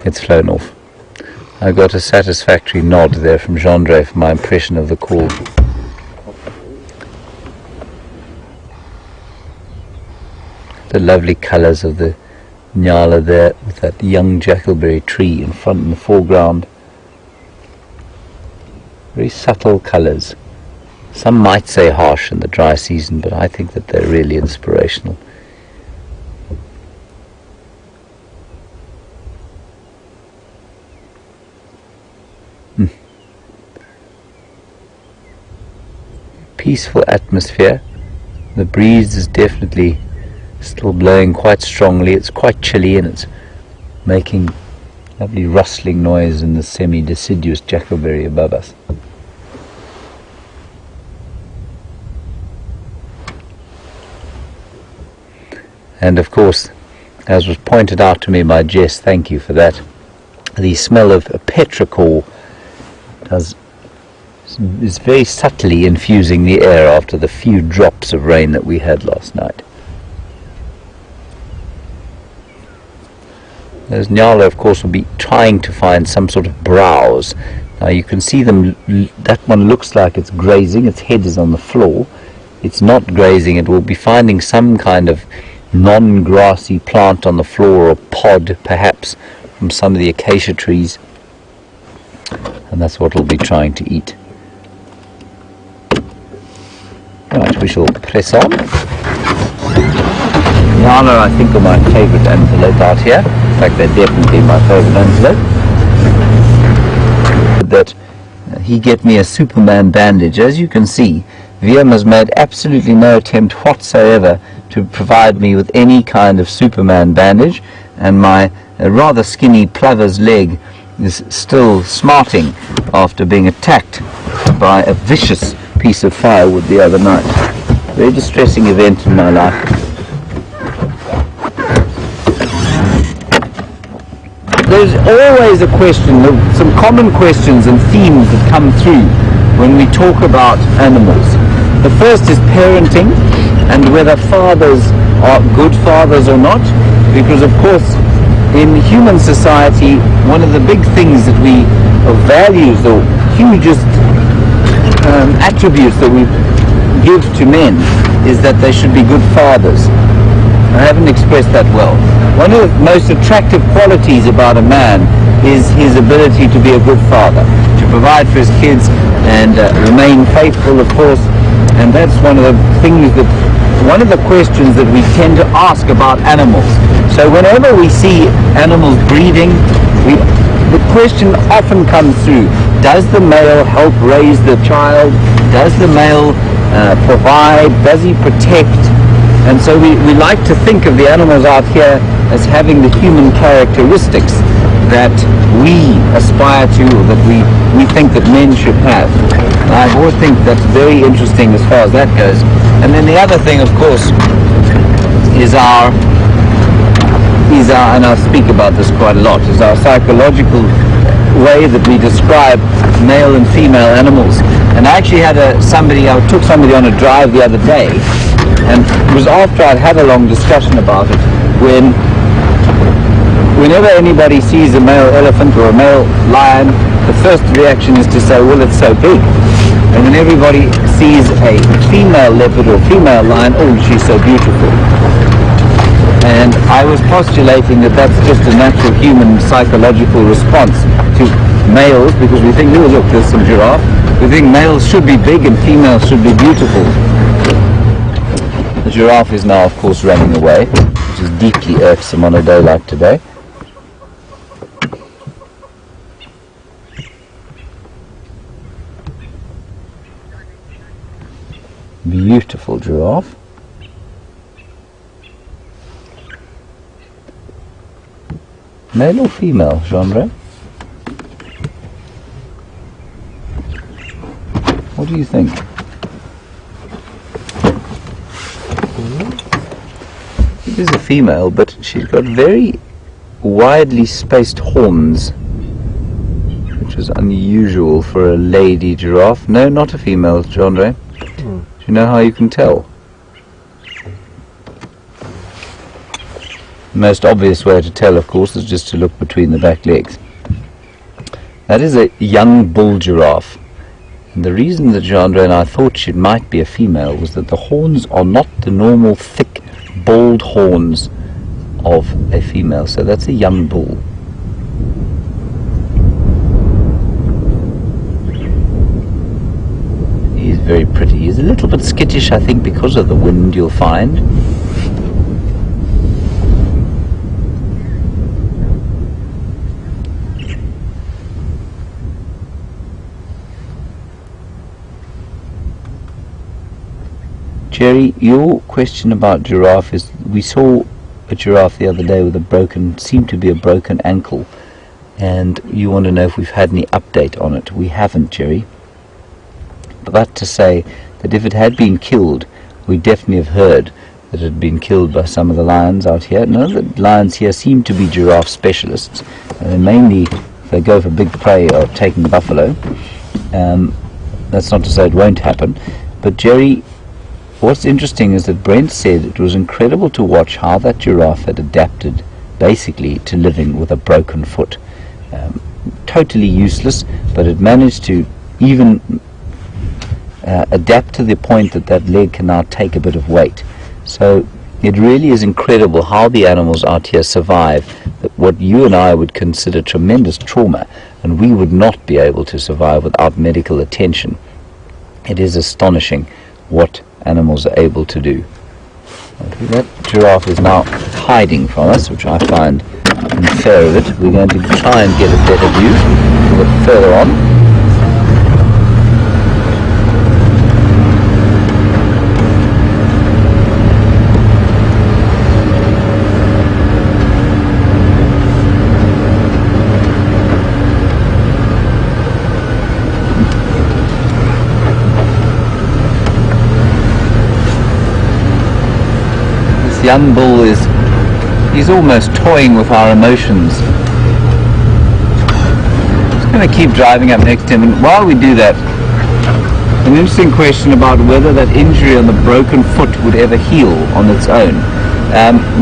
It's flown off. I got a satisfactory nod there from Jean-Andre for my impression of the call. The lovely colours of the Nyala there with that young jackalberry tree in front in the foreground. Very subtle colours. Some might say harsh in the dry season, but I think that they're really inspirational. Peaceful atmosphere. The breeze is definitely still blowing quite strongly. It's quite chilly and it's making lovely rustling noise in the semi-deciduous jackalberry above us. And of course, as was pointed out to me by Jess, thank you for that, the smell of petrichor is very subtly infusing the air after the few drops of rain that we had last night. Those Nyala, of course, will be trying to find some sort of browse. Now you can see them, that one looks like it's grazing, its head is on the floor. It's not grazing, it will be finding some kind of non-grassy plant on the floor, or pod perhaps from some of the acacia trees, and that's what it'll be trying to eat. Right, we shall press on. Nyala, I think, are my favourite antelope out here. In fact, they're definitely my favourite antelope. That he get me a Superman bandage. As you can see, VM has made absolutely no attempt whatsoever to provide me with any kind of Superman bandage, and my rather skinny plover's leg is still smarting after being attacked by a vicious piece of firewood the other night. Very distressing event in my life. There's always a question, some common questions and themes that come through when we talk about animals. The first is parenting, and whether fathers are good fathers or not, because of course in human society one of the big things that we, or values, or hugest attributes that we give to men is that they should be good fathers. I haven't expressed that well. One of the most attractive qualities about a man is his ability to be a good father, to provide for his kids and remain faithful, of course. And that's one of the things that, one of the questions that we tend to ask about animals. So whenever we see animals breeding, the question often comes through: does the male help raise the child? Does the male provide? Does he protect? And so we like to think of the animals out here as having the human characteristics that we aspire to, or that we think that men should have. And I always think that's very interesting as far as that goes. And then the other thing, of course, is our, and I'll speak about this quite a lot, is our psychological way that we describe male and female animals. And I actually had I took somebody on a drive the other day, and it was after I'd had a long discussion about it, whenever anybody sees a male elephant or a male lion, the first reaction is to say, well, it's so big. And when everybody sees a female leopard or female lion, oh, she's so beautiful. And I was postulating that that's just a natural human psychological response to males, because we think, oh, look, there's some giraffe. We think males should be big and females should be beautiful. The giraffe is now, of course, running away, which is deeply irksome on a day like today. Beautiful giraffe. Male or female, Jean-Andre? What do you think? It is a female, but she's got very widely spaced horns, which is unusual for a lady giraffe. No, not a female, Jean-Andre. you know how you can tell? The most obvious way to tell, of course, is just to look between the back legs. That is a young bull giraffe. And the reason that Jandre and I thought she might be a female was that the horns are not the normal thick, bald horns of a female. So that's a young bull. He's very pretty. He's a little bit skittish, I think, because of the wind, you'll find. Jerry, your question about giraffe is, we saw a giraffe the other day with seemed to be a broken ankle, and you want to know if we've had any update on it. We haven't, Jerry. But to say that if it had been killed, we definitely have heard that it had been killed by some of the lions out here. None of the lions here seem to be giraffe specialists. They mainly, if they go for big prey, are taking buffalo. That's not to say it won't happen. But Jerry, what's interesting is that Brent said it was incredible to watch how that giraffe had adapted basically to living with a broken foot. Totally useless, but it managed to even adapt to the point that that leg can now take a bit of weight. So it really is incredible how the animals out here survive what you and I would consider tremendous trauma, and we would not be able to survive without medical attention. It is astonishing what animals are able to do. That giraffe is now hiding from us, which I find unfair of it. We're going to try and get a better view a bit further on. Young bull he's almost toying with our emotions. I'm just going to keep driving up next to him, and while we do that, an interesting question about whether that injury on the broken foot would ever heal on its own.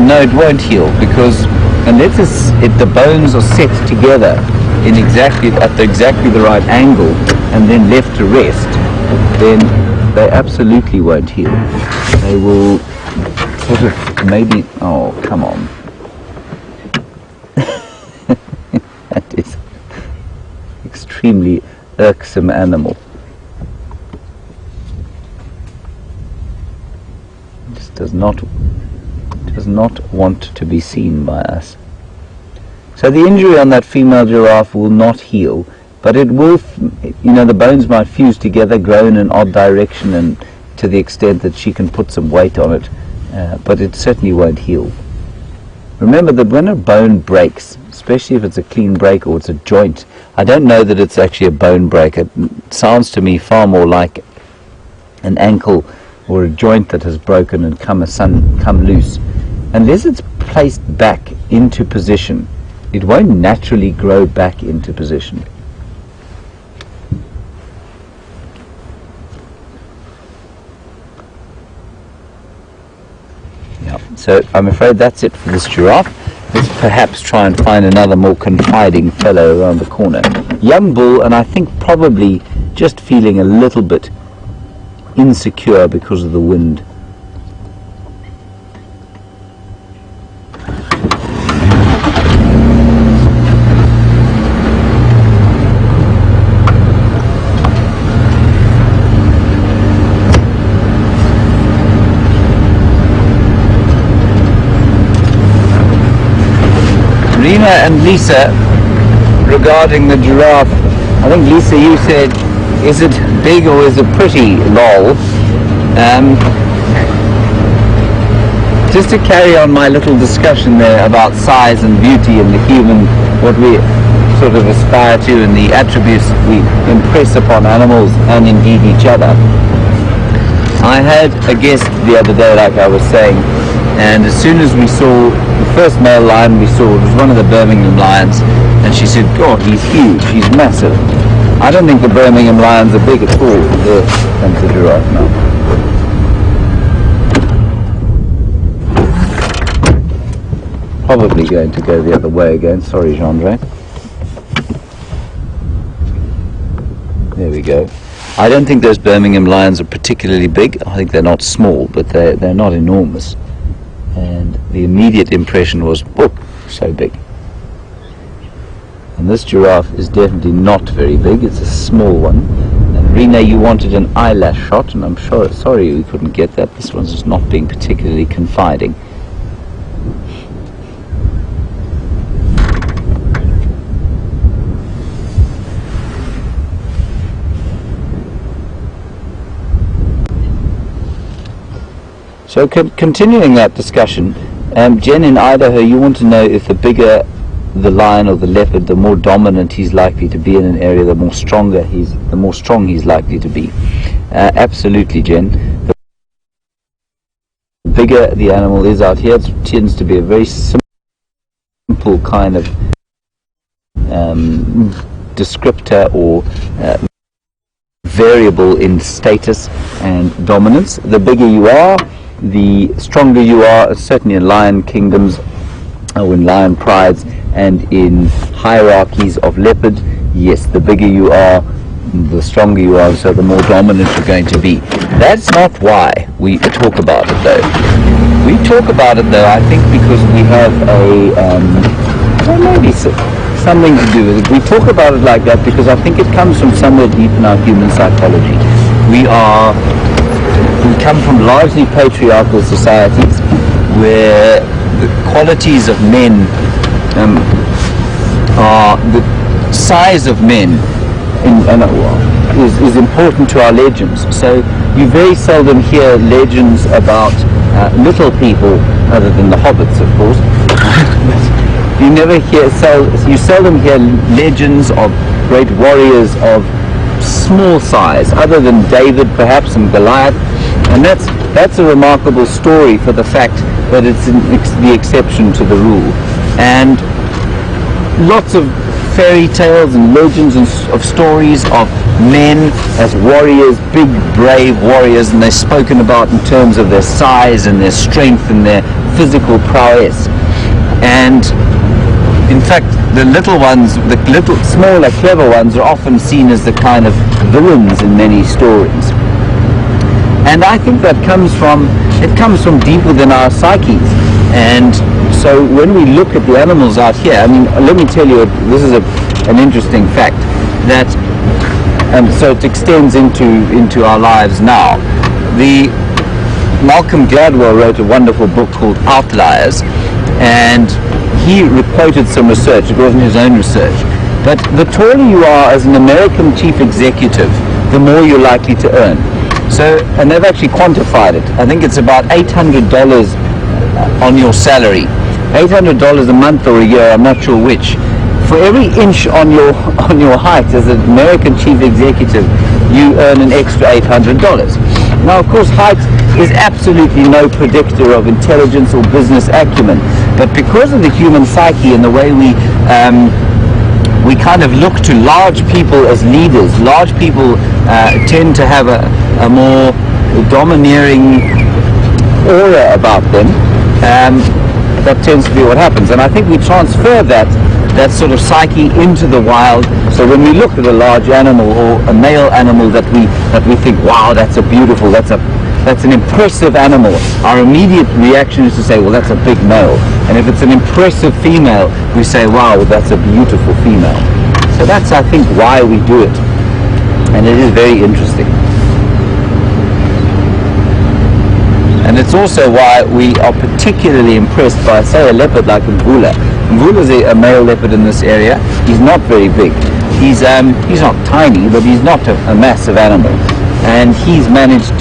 No, it won't heal, because unless the bones are set together in exactly the right angle and then left to rest, then they absolutely won't heal. They will sort of maybe, oh, come on. That is extremely irksome animal. Just does not want to be seen by us. So the injury on that female giraffe will not heal, but it will, the bones might fuse together, grow in an odd direction, and to the extent that she can put some weight on it. But it certainly won't heal. Remember that when a bone breaks, especially if it's a clean break or it's a joint, I don't know that it's actually a bone break. It sounds to me far more like an ankle or a joint that has broken and come loose. Unless it's placed back into position, it won't naturally grow back into position. So I'm afraid that's it for this giraffe. Let's perhaps try and find another more confiding fellow around the corner. Young bull, and I think probably just feeling a little bit insecure because of the wind. Rena and Lisa, regarding the giraffe, I think Lisa, you said, is it big or is it pretty? Lol. Just to carry on my little discussion there about size and beauty and the human, what we sort of aspire to and the attributes we impress upon animals and indeed each other. I had a guest the other day, like I was saying, and as soon as we saw the first male lion we saw, it was one of the Birmingham lions, and she said, God, he's huge, he's massive. I don't think the Birmingham lions are big at all. There comes the giraffe now. probably going to go the other way again. Sorry, Jean-Andre. There we go. I don't think those Birmingham lions are particularly big. I think they're not small, but they're not enormous. And the immediate impression was, oh, so big. And this giraffe is definitely not very big. It's a small one. And Rena, you wanted an eyelash shot, and I'm sorry we couldn't get that. This one's just not being particularly confiding. So continuing that discussion, Jen, in Idaho, you want to know if the bigger the lion or the leopard, the more dominant he's likely to be in an area, the more strong he's likely to be. Absolutely, Jen. The bigger the animal is out here, it tends to be a very simple kind of descriptor or variable in status and dominance. The bigger you are, the stronger you are, certainly in lion kingdoms or in lion prides and in hierarchies of leopard. Yes, the bigger you are, the stronger you are, so the more dominant you're going to be. That's not why we talk about it though. We talk about it though, I think, because we have well, maybe something to do with it. We talk about it like that because I think it comes from somewhere deep in our human psychology. We come from largely patriarchal societies where the qualities of men are, the size of men is important to our legends. So you very seldom hear legends about little people, other than the hobbits, of course. You seldom hear legends of great warriors of small size, other than David perhaps and Goliath. And that's a remarkable story for the fact that it's the exception to the rule. And lots of fairy tales and legends of stories of men as warriors, big brave warriors, and they're spoken about in terms of their size and their strength and their physical prowess. And in fact, the little ones, the little smaller clever ones, are often seen as the kind of villains in many stories. And I think that comes from deep within our psyches. And so when we look at the animals out here, I mean, let me tell you, this is an interesting fact, that so it extends into our lives now. Malcolm Gladwell wrote a wonderful book called Outliers, and he quoted some research. It wasn't his own research, but the taller you are as an American chief executive, the more you're likely to earn. So, and they've actually quantified it. I think it's about $800 on your salary, $800 a month or a year, I'm not sure which. For every inch on your height as an American chief executive, you earn an extra $800. Now, of course, height is absolutely no predictor of intelligence or business acumen, but because of the human psyche and the way we kind of look to large people as leaders, large people tend to have a more domineering aura about them. That tends to be what happens, and I think we transfer that sort of psyche into the wild. So when we look at a large animal or a male animal that we think, wow, that's an impressive animal, our immediate reaction is to say, well, that's a big male. And if it's an impressive female, we say, wow, that's a beautiful female. So that's, I think, why we do it, and it is very interesting. And it's also why we are particularly impressed by, say, a leopard like Mvula. Mvula is a male leopard in this area. He's not very big. He's not tiny, but he's not a massive animal. And he's managed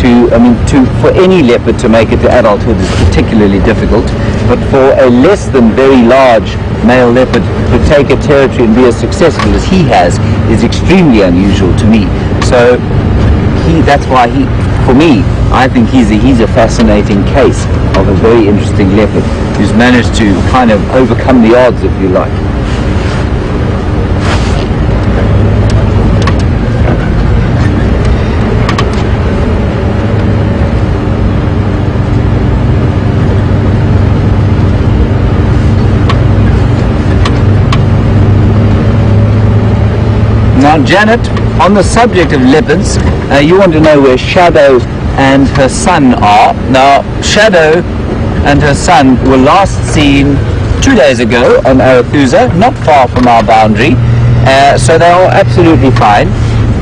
for any leopard to make it to adulthood is particularly difficult. But for a less than very large male leopard to take a territory and be as successful as he has is extremely unusual to me. So that's why for me, I think he's a fascinating case of a very interesting leopard who's managed to kind of overcome the odds, if you like. Now, Janet, on the subject of leopards, you want to know where Shadow and her son are. Now, Shadow and her son were last seen 2 days ago on Arathusa, not far from our boundary, so they are absolutely fine.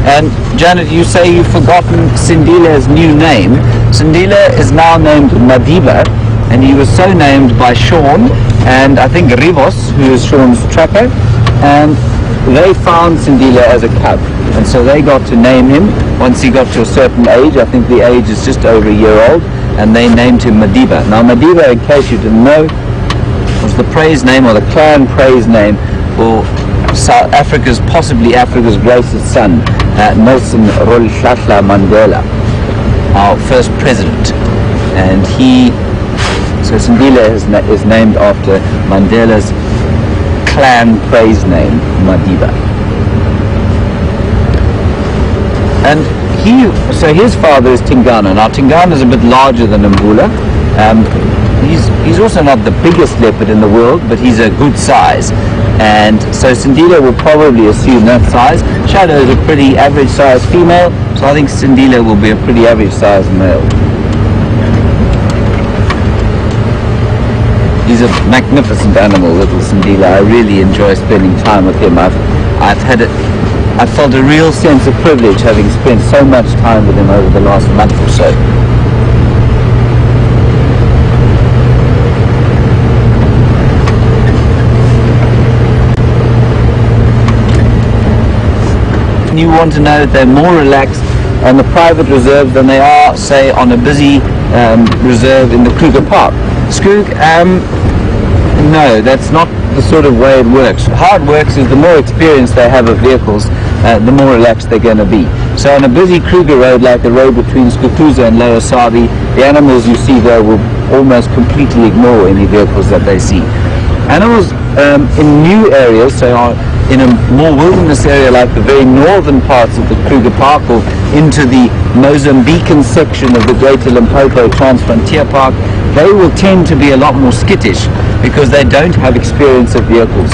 And Janet, you say you've forgotten Sindila's new name. Sindila is now named Madiba, and he was so named by Sean and I think Rivos, who is Sean's tracker, and they found Sindila as a cub, and so they got to name him once he got to a certain age. I think the age is just over a year old, and they named him Madiba. Now Madiba, in case you didn't know, was the praise name, or the clan praise name, for South Africa's, possibly Africa's greatest son, Nelson Rolihlahla Mandela, our first president. And so Sindila is named after Mandela's clan praise name, Madiba. And his father is Tingana. Now Tingana is a bit larger than Mbula. He's also not the biggest leopard in the world, but he's a good size. And so Sindila will probably assume that size. Shadow is a pretty average size female, so I think Sindila will be a pretty average size male. He's a magnificent animal, little Sindila. I really enjoy spending time with him. I've felt a real sense of privilege having spent so much time with him over the last month or so. You want to know that they're more relaxed on the private reserve than they are, say, on a busy reserve in the Kruger Park. Skoog, no, that's not the sort of way it works. How it works is the more experience they have of vehicles, the more relaxed they're going to be. So on a busy Kruger road, like the road between Skukuza and Lower Sabi, the animals you see there will almost completely ignore any vehicles that they see. Animals in new areas, so in a more wilderness area like the very northern parts of the Kruger Park, or into the Mozambican section of the Greater Limpopo Transfrontier Park, they will tend to be a lot more skittish because they don't have experience of vehicles.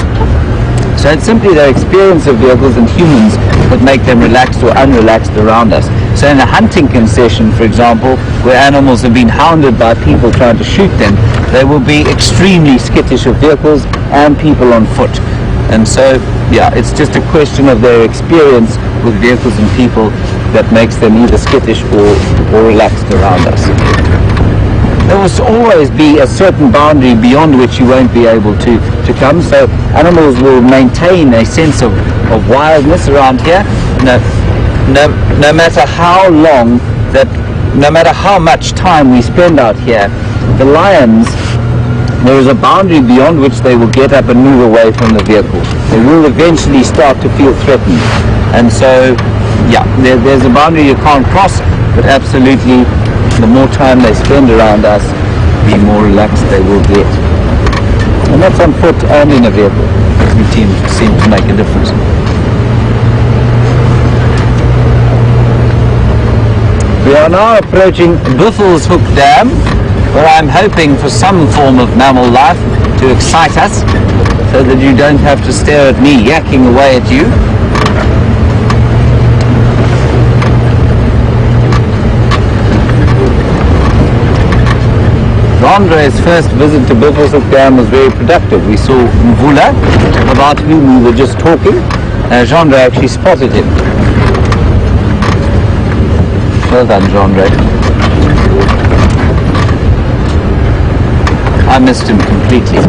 So it's simply their experience of vehicles and humans that make them relaxed or unrelaxed around us. So in a hunting concession, for example, where animals have been hounded by people trying to shoot them, they will be extremely skittish of vehicles and people on foot. And so, yeah, it's just a question of their experience with vehicles and people that makes them either skittish or relaxed around us. There will always be a certain boundary beyond which you won't be able to come. So animals will maintain a sense of wildness around here. No matter how long, no matter how much time we spend out here, the lions, there is a boundary beyond which they will get up and move away from the vehicle. They will eventually start to feel threatened. And so, yeah, there's a boundary you can't cross, but absolutely, the more time they spend around us, the more relaxed they will get. And that's on foot and in a vehicle. It seems to make a difference. We are now approaching Buffelshoek Dam, where I'm hoping for some form of mammal life to excite us, so that you don't have to stare at me yakking away at you. Andre's first visit to Buffelshoek Dam was very productive. We saw Mvula, about whom we were just talking. Jean actually spotted him. Well done, Jean. I missed him completely.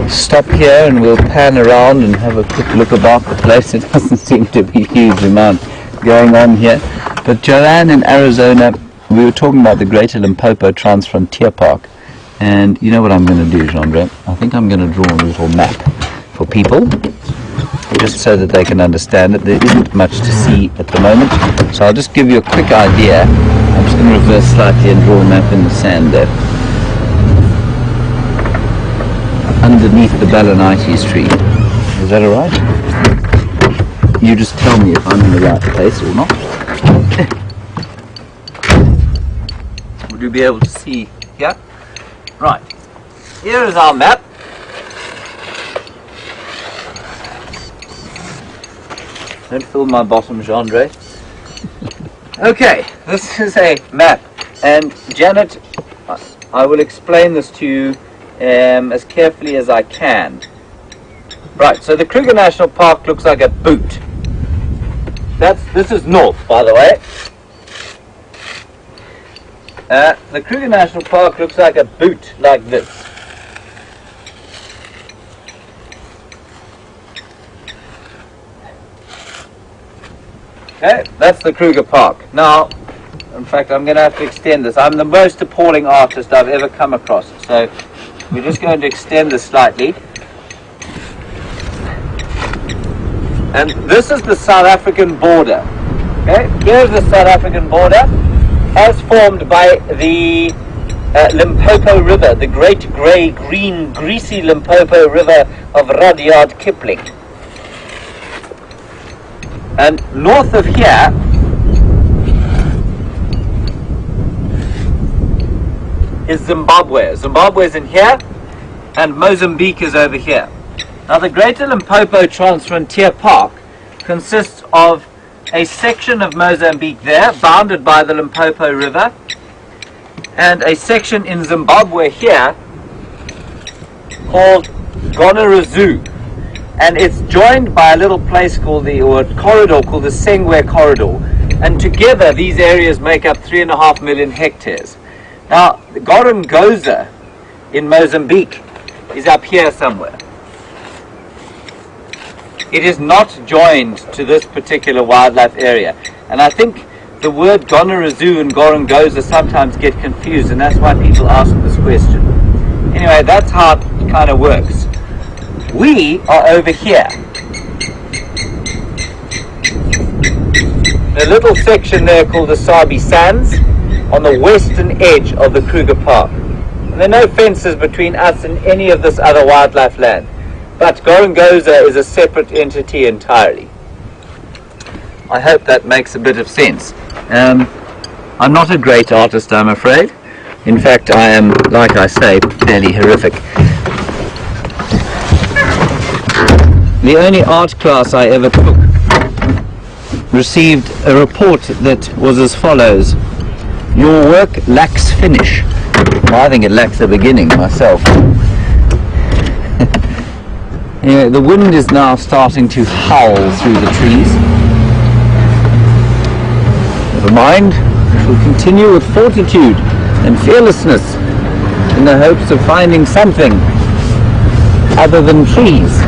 Stop here and we'll pan around and have a quick look about the place. It doesn't seem to be a huge amount going on here. But Joanne in Arizona, we were talking about the Greater Limpopo Transfrontier Park. And you know what I'm going to do, Jean? I think I'm going to draw a little map for people, just so that they can understand it. There isn't much to see at the moment. So I'll just give you a quick idea. I'm just going to reverse slightly and draw a map in the sand there. underneath the Balanites tree. Is that alright? You just tell me if I'm in the right place or not. Would you be able to see here? Right. Here is our map. Don't fill my bottom, Jean-Andre. Okay, this is a map. And Janet, I will explain this to you as carefully as I can. Right, so the Kruger National Park looks like a boot. This is north, by the way. The Kruger National Park looks like a boot like this. Okay, that's the Kruger Park. Now, in fact, I'm going to have to extend this. I'm the most appalling artist I've ever come across. So we're just going to extend this slightly. And this is the South African border. Okay, here's the South African border as formed by the Limpopo River, the great grey, green, greasy Limpopo River of Rudyard Kipling. And north of here is Zimbabwe. Zimbabwe is in here, and Mozambique is over here. Now the Greater Limpopo Transfrontier Park consists of a section of Mozambique there, bounded by the Limpopo River, and a section in Zimbabwe here called Gonarazu. And it's joined by a little place called or a corridor called the Sengwe Corridor. And together these areas make up 3.5 million hectares. Now, the Gorongosa in Mozambique is up here somewhere. It is not joined to this particular wildlife area. And I think the word Gonarazu and Gorongosa sometimes get confused, and that's why people ask this question. Anyway, that's how it kind of works. We are over here. A little section there called the Sabi Sands on the western edge of the Kruger Park. And there are no fences between us and any of this other wildlife land. But Gorongosa is a separate entity entirely. I hope that makes a bit of sense. I'm not a great artist, I'm afraid. In fact, I am, like I say, fairly horrific. The only art class I ever took received a report that was as follows: your work lacks finish. Well, I think it lacks a beginning myself. Anyway, the wind is now starting to howl through the trees. Never mind, we shall continue with fortitude and fearlessness in the hopes of finding something other than trees.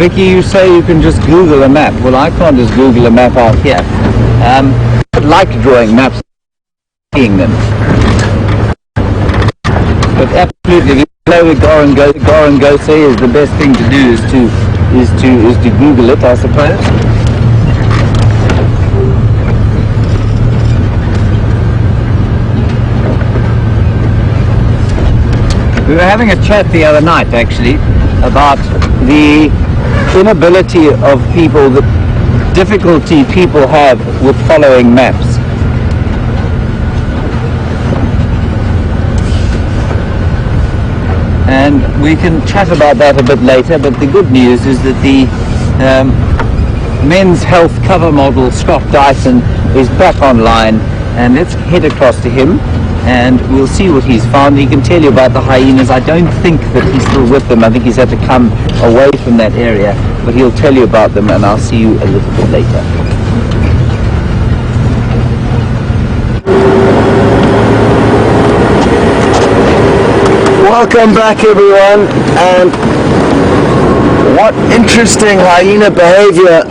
Vicky, you say you can just Google a map. Well, I can't just Google a map out here. I like drawing maps, seeing them. But absolutely, if you know where Gorongosa is, the best thing to do is to Google it, I suppose. We were having a chat the other night, actually, about the inability of people, the difficulty people have with following maps. And we can chat about that a bit later, but the good news is that the Men's Health cover model, Scott Dyson, is back online, and let's head across to him and we'll see what he's found. He can tell you about the hyenas. I don't think that he's still with them. I think he's had to come away from that area, but he'll tell you about them, and I'll see you a little bit later. Welcome back, everyone, and what interesting hyena behavior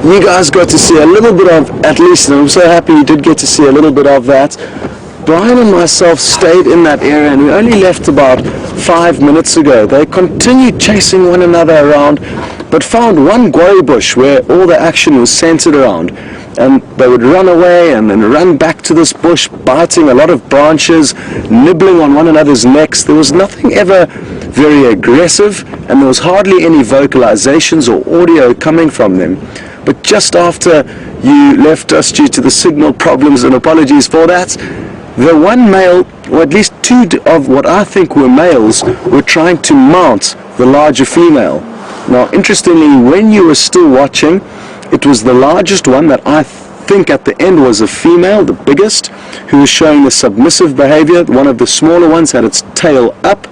you guys got to see a little bit of, at least, and I'm so happy you did get to see a little bit of that. Brian and myself stayed in that area, and we only left about 5 minutes ago. They continued chasing one another around, but found one guarri bush where all the action was centered around. And they would run away and then run back to this bush, biting a lot of branches, nibbling on one another's necks. There was nothing ever very aggressive, and there was hardly any vocalizations or audio coming from them. But just after you left us due to the signal problems, and apologies for that, the one male, or at least two of what I think were males, were trying to mount the larger female. Now, interestingly, when you were still watching, it was the largest one that I think at the end was a female, the biggest, who was showing the submissive behavior. One of the smaller ones had its tail up,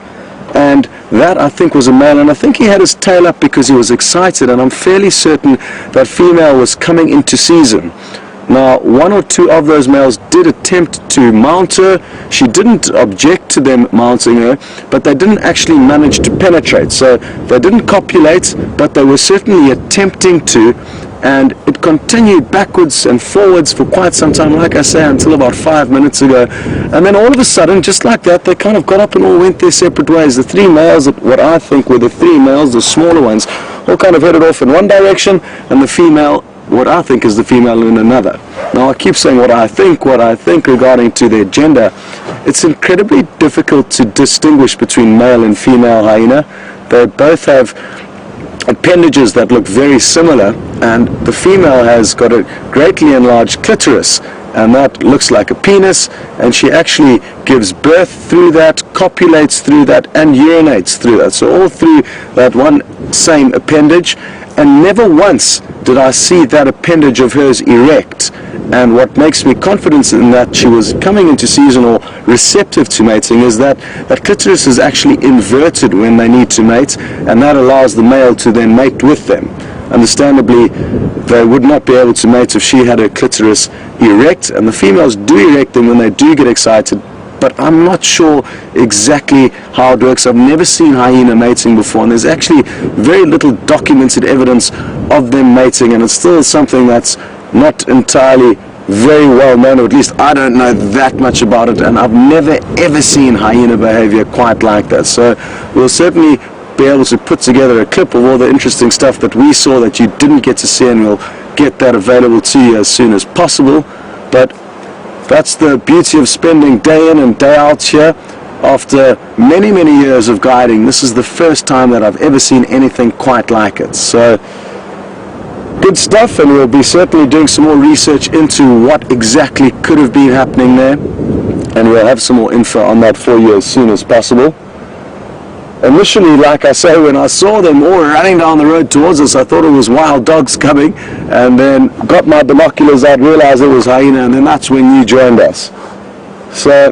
and that I think was a male, and I think he had his tail up because he was excited, and I'm fairly certain that female was coming into season. Now, one or two of those males did attempt to mount her. She didn't object to them mounting her, but they didn't actually manage to penetrate. So they didn't copulate, but they were certainly attempting to, and it continued backwards and forwards for quite some time, like I say, until about 5 minutes ago. And then all of a sudden, just like that, they kind of got up and all went their separate ways. The three males, what I think were the three males, the smaller ones, all kind of headed off in one direction, and the female, what I think is the female, in another. Now, I keep saying what I think regarding to their gender. It's incredibly difficult to distinguish between male and female hyena. They both have appendages that look very similar, and the female has got a greatly enlarged clitoris, and that looks like a penis, and she actually gives birth through that, copulates through that, and urinates through that. So all through that one same appendage, and never once did I see that appendage of hers erect. And what makes me confident in that she was coming into season or receptive to mating is that that clitoris is actually inverted when they need to mate, and that allows the male to then mate with them. Understandably, they would not be able to mate if she had her clitoris erect, and the females do erect them when they do get excited, but I'm not sure exactly how it works. I've never seen hyena mating before, and there's actually very little documented evidence of them mating, and it's still something that's not entirely very well known, or at least I don't know that much about it, and I've never ever seen hyena behavior quite like that. So we'll certainly be able to put together a clip of all the interesting stuff that we saw that you didn't get to see, and we'll get that available to you as soon as possible. But that's the beauty of spending day in and day out here. After many, many years of guiding, this is the first time that I've ever seen anything quite like it. So good stuff, and we'll be certainly doing some more research into what exactly could have been happening there, and we'll have some more info on that for you as soon as possible. Initially, like I say, when I saw them all running down the road towards us, I thought it was wild dogs coming, and then got my binoculars out, realized it was hyena, and then that's when you joined us. So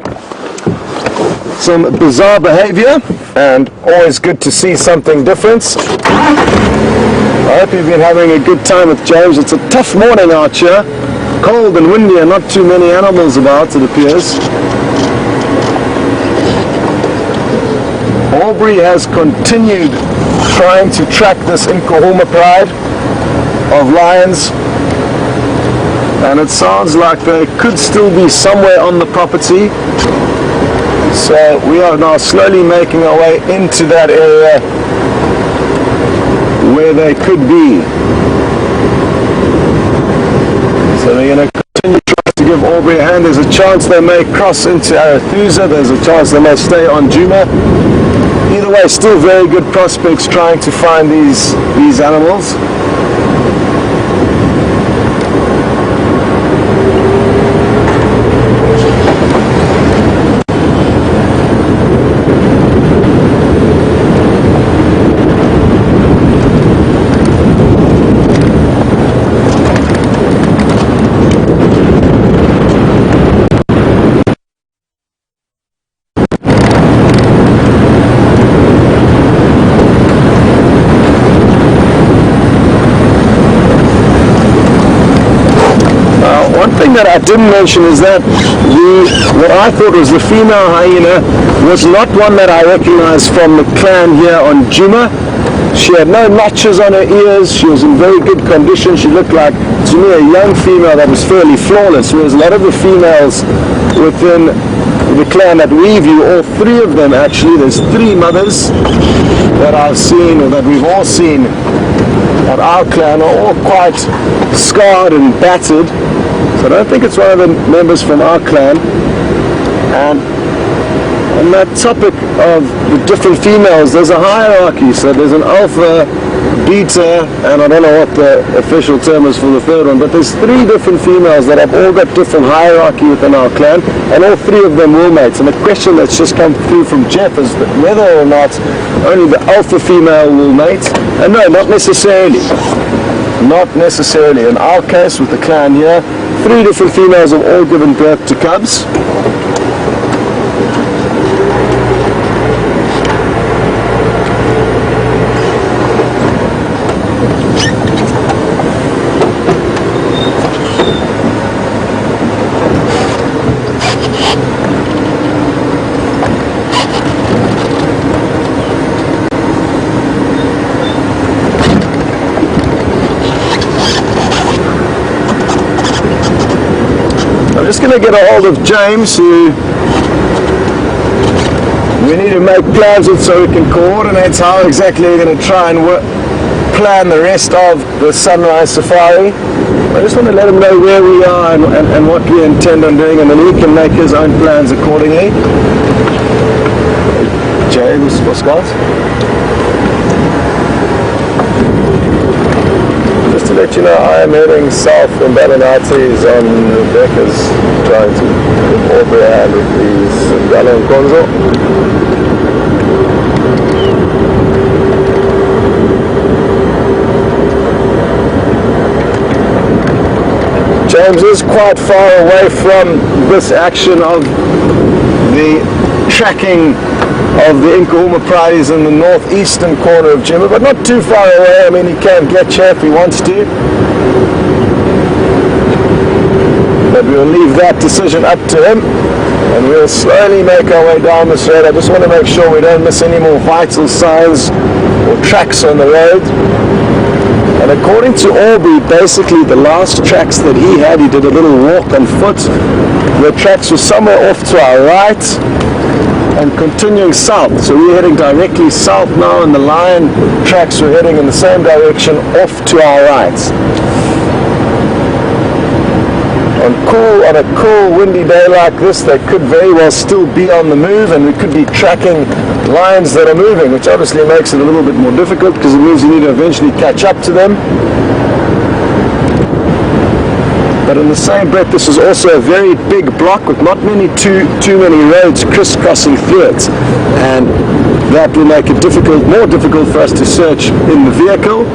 some bizarre behavior, and always good to see something different. I hope you've been having a good time with James. It's a tough morning out here, cold and windy, and not too many animals about, it appears. Aubrey has continued trying to track this Nkuhuma pride of lions, and it sounds like they could still be somewhere on the property. So we are now slowly making our way into that area where they could be. So they're going to continue trying to give Aubrey a hand. There's a chance they may cross into Arathusa. There's a chance they may stay on Djuma. Either way, still very good prospects trying to find these animals. That I didn't mention is that what I thought was the female hyena was not one that I recognized from the clan here on Djuma. She had no notches on her ears. She was in very good condition. She looked like, to me, a young female that was fairly flawless, whereas a lot of the females within the clan that we view, all three of them actually, there's three mothers that I've seen, or that we've all seen at our clan, are all quite scarred and battered. So I don't think it's one of the members from our clan. And on that topic of the different females, there's a hierarchy. So there's an alpha, beta, and I don't know what the official term is for the third one, but there's three different females that have all got different hierarchy within our clan, and all three of them will mates. And the question that's just come through from Jeff is that whether or not only the alpha female will mate, and no, not necessarily. Not necessarily. In our case, with the clan here, three different females have all given birth to cubs. I'm just going to get a hold of James, who we need to make plans with so we can coordinate how exactly we're going to try and plan the rest of the sunrise safari. I just want to let him know where we are and what we intend on doing, and then he can make his own plans accordingly. James, what's Scott? Just to let you know, I am heading south from Balanati's on Rebecca's trying to hold their hand with these Gala and Konzo. James is quite far away from this action of the tracking of the Nkahuma prize in the northeastern corner of Djuma, but not too far away. I mean, he can get here if he wants to, but we'll leave that decision up to him, and we'll slowly make our way down this road. I just want to make sure we don't miss any more vital signs or tracks on the road. And according to Aubrey, basically the last tracks that he had, he did a little walk on foot. The tracks were somewhere off to our right and continuing south. So we're heading directly south now, and the lion tracks were heading in the same direction off to our right. On a cool, windy day like this, they could very well still be on the move, and we could be tracking lions that are moving, which obviously makes it a little bit more difficult because it means you need to eventually catch up to them. But in the same breath, this is also a very big block with not too many roads crisscrossing through it, and that will make it more difficult for us to search in the vehicle.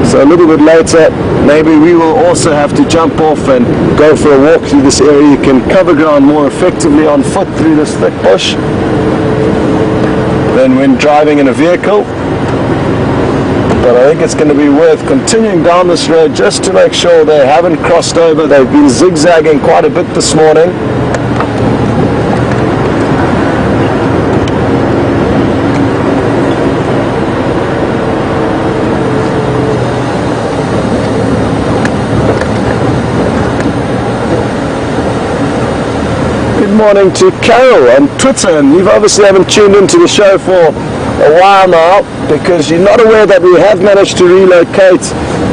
So a little bit later, maybe we will also have to jump off and go for a walk through this area. You can cover ground more effectively on foot through this thick bush than when driving in a vehicle. But I think it's going to be worth continuing down this road just to make sure they haven't crossed over. They've been zigzagging quite a bit this morning. Good morning to Carol on Twitter, and you obviously haven't tuned into the show for a while now because you're not aware that we have managed to relocate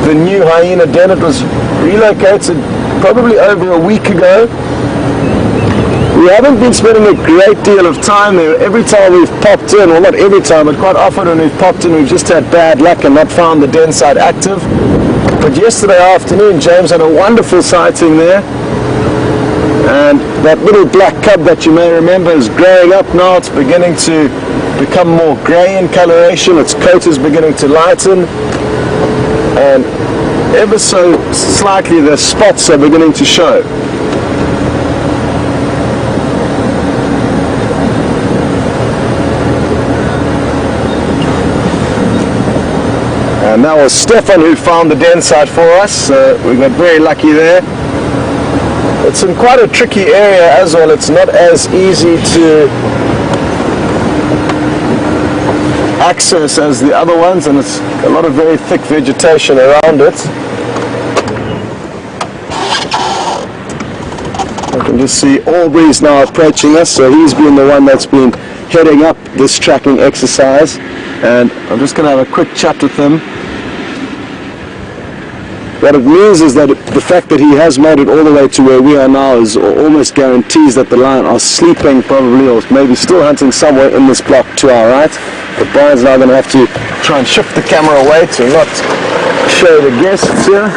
the new hyena den. It was relocated probably over a week ago. We haven't been spending a great deal of time there. Every time we've popped in, well, not every time, but quite often when we've popped in, we've just had bad luck and not found the den site active. But yesterday afternoon, James had a wonderful sighting there. And that little black cub that you may remember is growing up now. It's beginning to become more grey in coloration. Its coat is beginning to lighten, and ever so slightly the spots are beginning to show. And that was Stefan who found the den site for us. We got very lucky there. It's in quite a tricky area as well. It's not as easy to access as the other ones, and it's a lot of very thick vegetation around it. I can just see Aubrey's now approaching us, so he's been the one that's been heading up this tracking exercise, and I'm just going to have a quick chat with him. What it means is that the fact that he has made it all the way to where we are now is almost guarantees that the lion are sleeping probably, or maybe still hunting somewhere in this block to our right. But Brian's now going to have to try and shift the camera away to not show the guests here.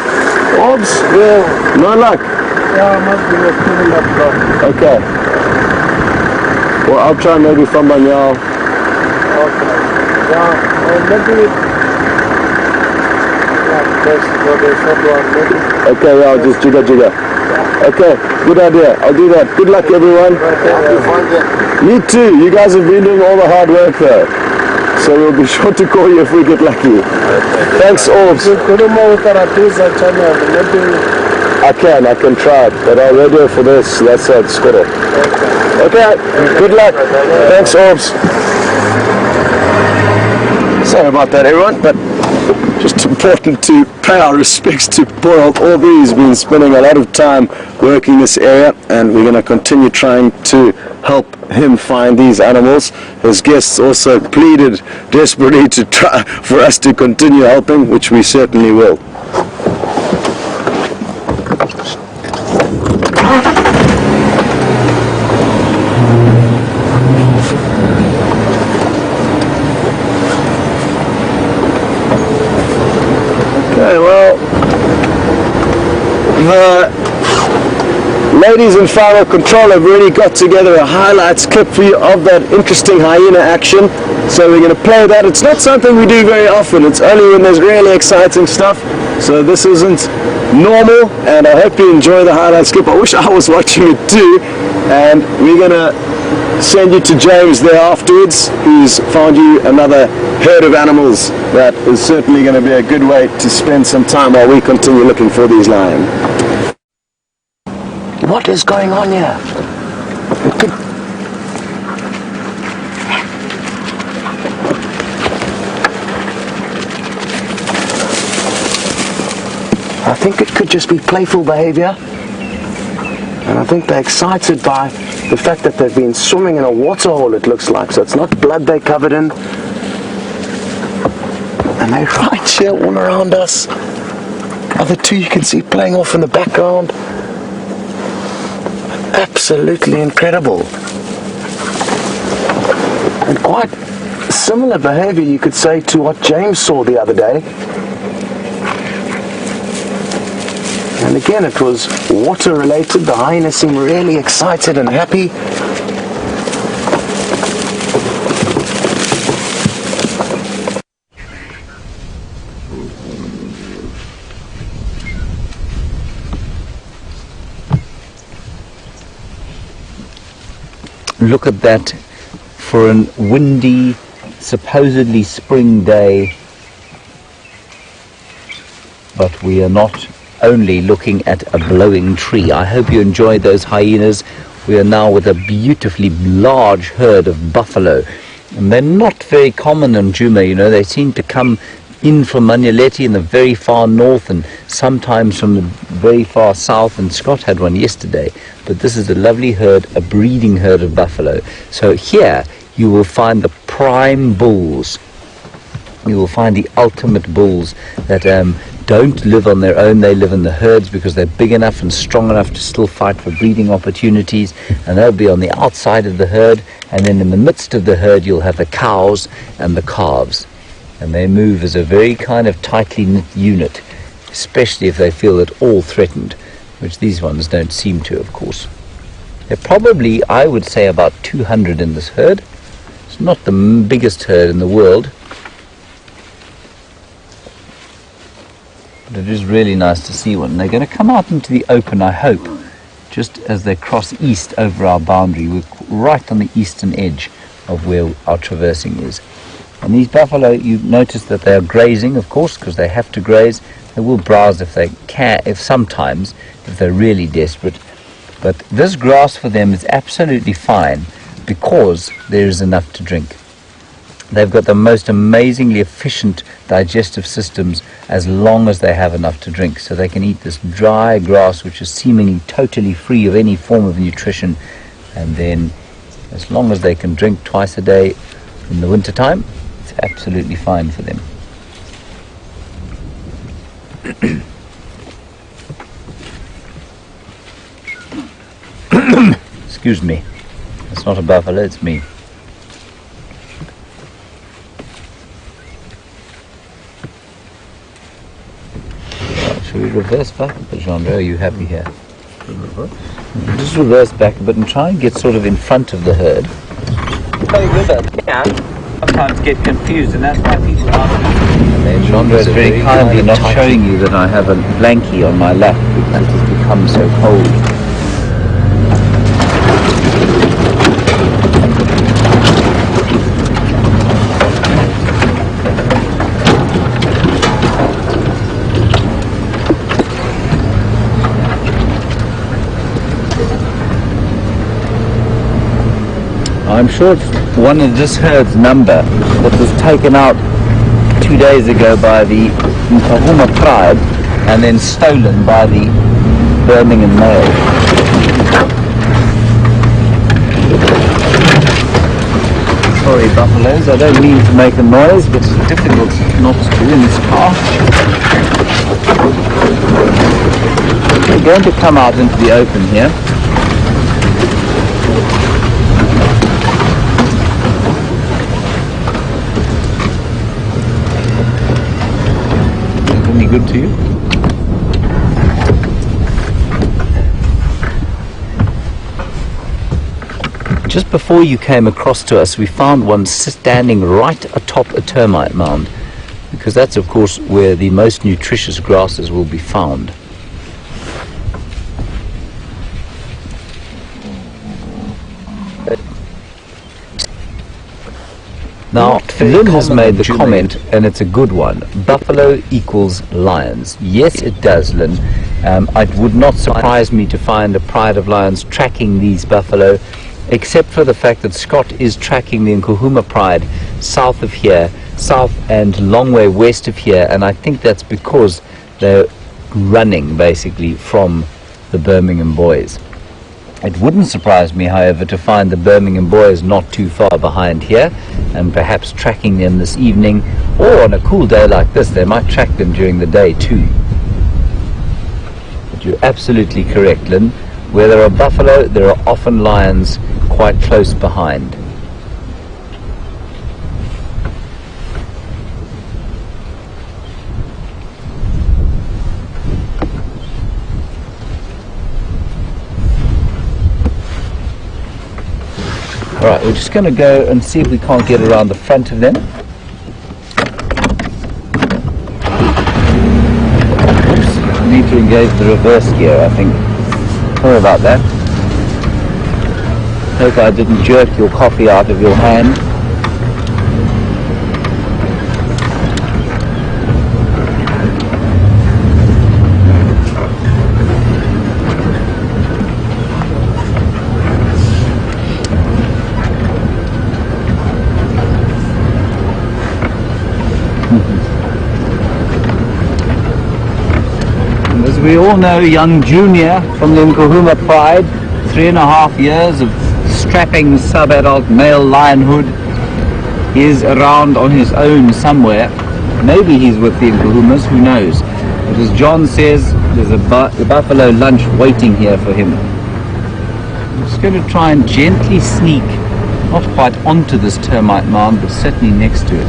Orbs? Yeah. No luck? Yeah, I must be filling that block. Okay. Well, I'll try maybe from my now. Okay. Yeah, maybe... Okay, yeah, I'll just jigga. Okay, good idea. I'll do that. Good luck, everyone. Me too. You guys have been doing all the hard work though. So we'll be sure to call you if we get lucky. Thanks, Orbs. I can try it, but I'll radio for this. That's it. Squirrel. Okay, good luck. Thanks, Orbs. Sorry about that, everyone, but just important to pay our respects to poor old Aubrey. He's been spending a lot of time working this area, and we're going to continue trying to help him find these animals. His guests also pleaded desperately to try for us to continue helping, which we certainly will. Okay, well, the ladies in final control have really got together a highlights clip for you of that interesting hyena action. So we're going to play that. It's not something we do very often. It's only when there's really exciting stuff. So this isn't normal, and I hope you enjoy the highlights clip. I wish I was watching it too. And we're going to send you to James there afterwards, who's found you another herd of animals that is certainly going to be a good way to spend some time while we continue looking for these lions. What is going on here? I think it could just be playful behavior, and I think they're excited by the fact that they've been swimming in a waterhole, it looks like. So it's not blood they're covered in, and they're right here all around us. Other two you can see playing off in the background. Absolutely incredible, and quite similar behavior, you could say, to what James saw the other day. And again, it was water related. The hyenas seem really excited and happy. Look at that, for a windy, supposedly spring day. But we are not only looking at a blowing tree. I hope you enjoyed those hyenas. We are now with a beautifully large herd of buffalo, and they're not very common in Djuma. You know, they seem to come in from Manuleti in the very far north, and sometimes from the very far south, and Scott had one yesterday. But this is a lovely herd, a breeding herd of buffalo. So here you will find the prime bulls. You will find the ultimate bulls that don't live on their own. They live in the herds because they're big enough and strong enough to still fight for breeding opportunities, and they'll be on the outside of the herd, and then in the midst of the herd you'll have the cows and the calves, and they move as a very kind of tightly knit unit, especially if they feel at all threatened, which these ones don't seem to, of course. There are probably, I would say, about 200 in this herd. It's not the biggest herd in the world, but it is really nice to see one. They're going to come out into the open, I hope, just as they cross east over our boundary. We're right on the eastern edge of where our traversing is. And these buffalo, you notice that they are grazing, of course, because they have to graze. They will browse if they can, sometimes, if they're really desperate. But this grass for them is absolutely fine because there is enough to drink. They've got the most amazingly efficient digestive systems as long as they have enough to drink. So they can eat this dry grass, which is seemingly totally free of any form of nutrition. And then as long as they can drink twice a day in the winter time, it's absolutely fine for them. Excuse me. It's not a buffalo, it's me. Should we reverse back a bit, Jean? Are you happy here? Just reverse back a bit and try and get sort of in front of the herd. Yeah, sometimes get confused, and that's why people are. Chandra is very kindly not showing you that I have a blankie on my lap because it has become so cold. I'm sure it's one of this herd's number that was taken out 2 days ago by the Nkahuma tribe and then stolen by the Birmingham Mail. Sorry, buffaloes, I don't mean to make a noise, but it's difficult not to in this car. We're going to come out into the open here. Good to you? Just before you came across to us, we found one standing right atop a termite mound, because that's of course where the most nutritious grasses will be found. Now, Lynn has made the comment, and it's a good one. Buffalo equals lions. Yes, it does, Lynn. It would not surprise me to find a pride of lions tracking these buffalo, except for the fact that Scott is tracking the Nkahuma pride south of here, south and long way west of here, and I think that's because they're running, basically, from the Birmingham boys. It wouldn't surprise me, however, to find the Birmingham boys not too far behind here and perhaps tracking them this evening, or on a cool day like this they might track them during the day too. But you're absolutely correct, Lynn. Where there are buffalo, there are often lions quite close behind. Alright, we're just going to go and see if we can't get around the front of them. Oops, I need to engage the reverse gear, I think. Sorry about that. Hope I didn't jerk your coffee out of your hand. As we all know, young Junior from the Nkahuma pride, 3.5 years of strapping sub-adult male lionhood, is around on his own somewhere. Maybe he's with the Nkahumas, who knows. But as John says, there's a buffalo lunch waiting here for him. I'm just going to try and gently sneak, not quite onto this termite mound, but certainly next to it.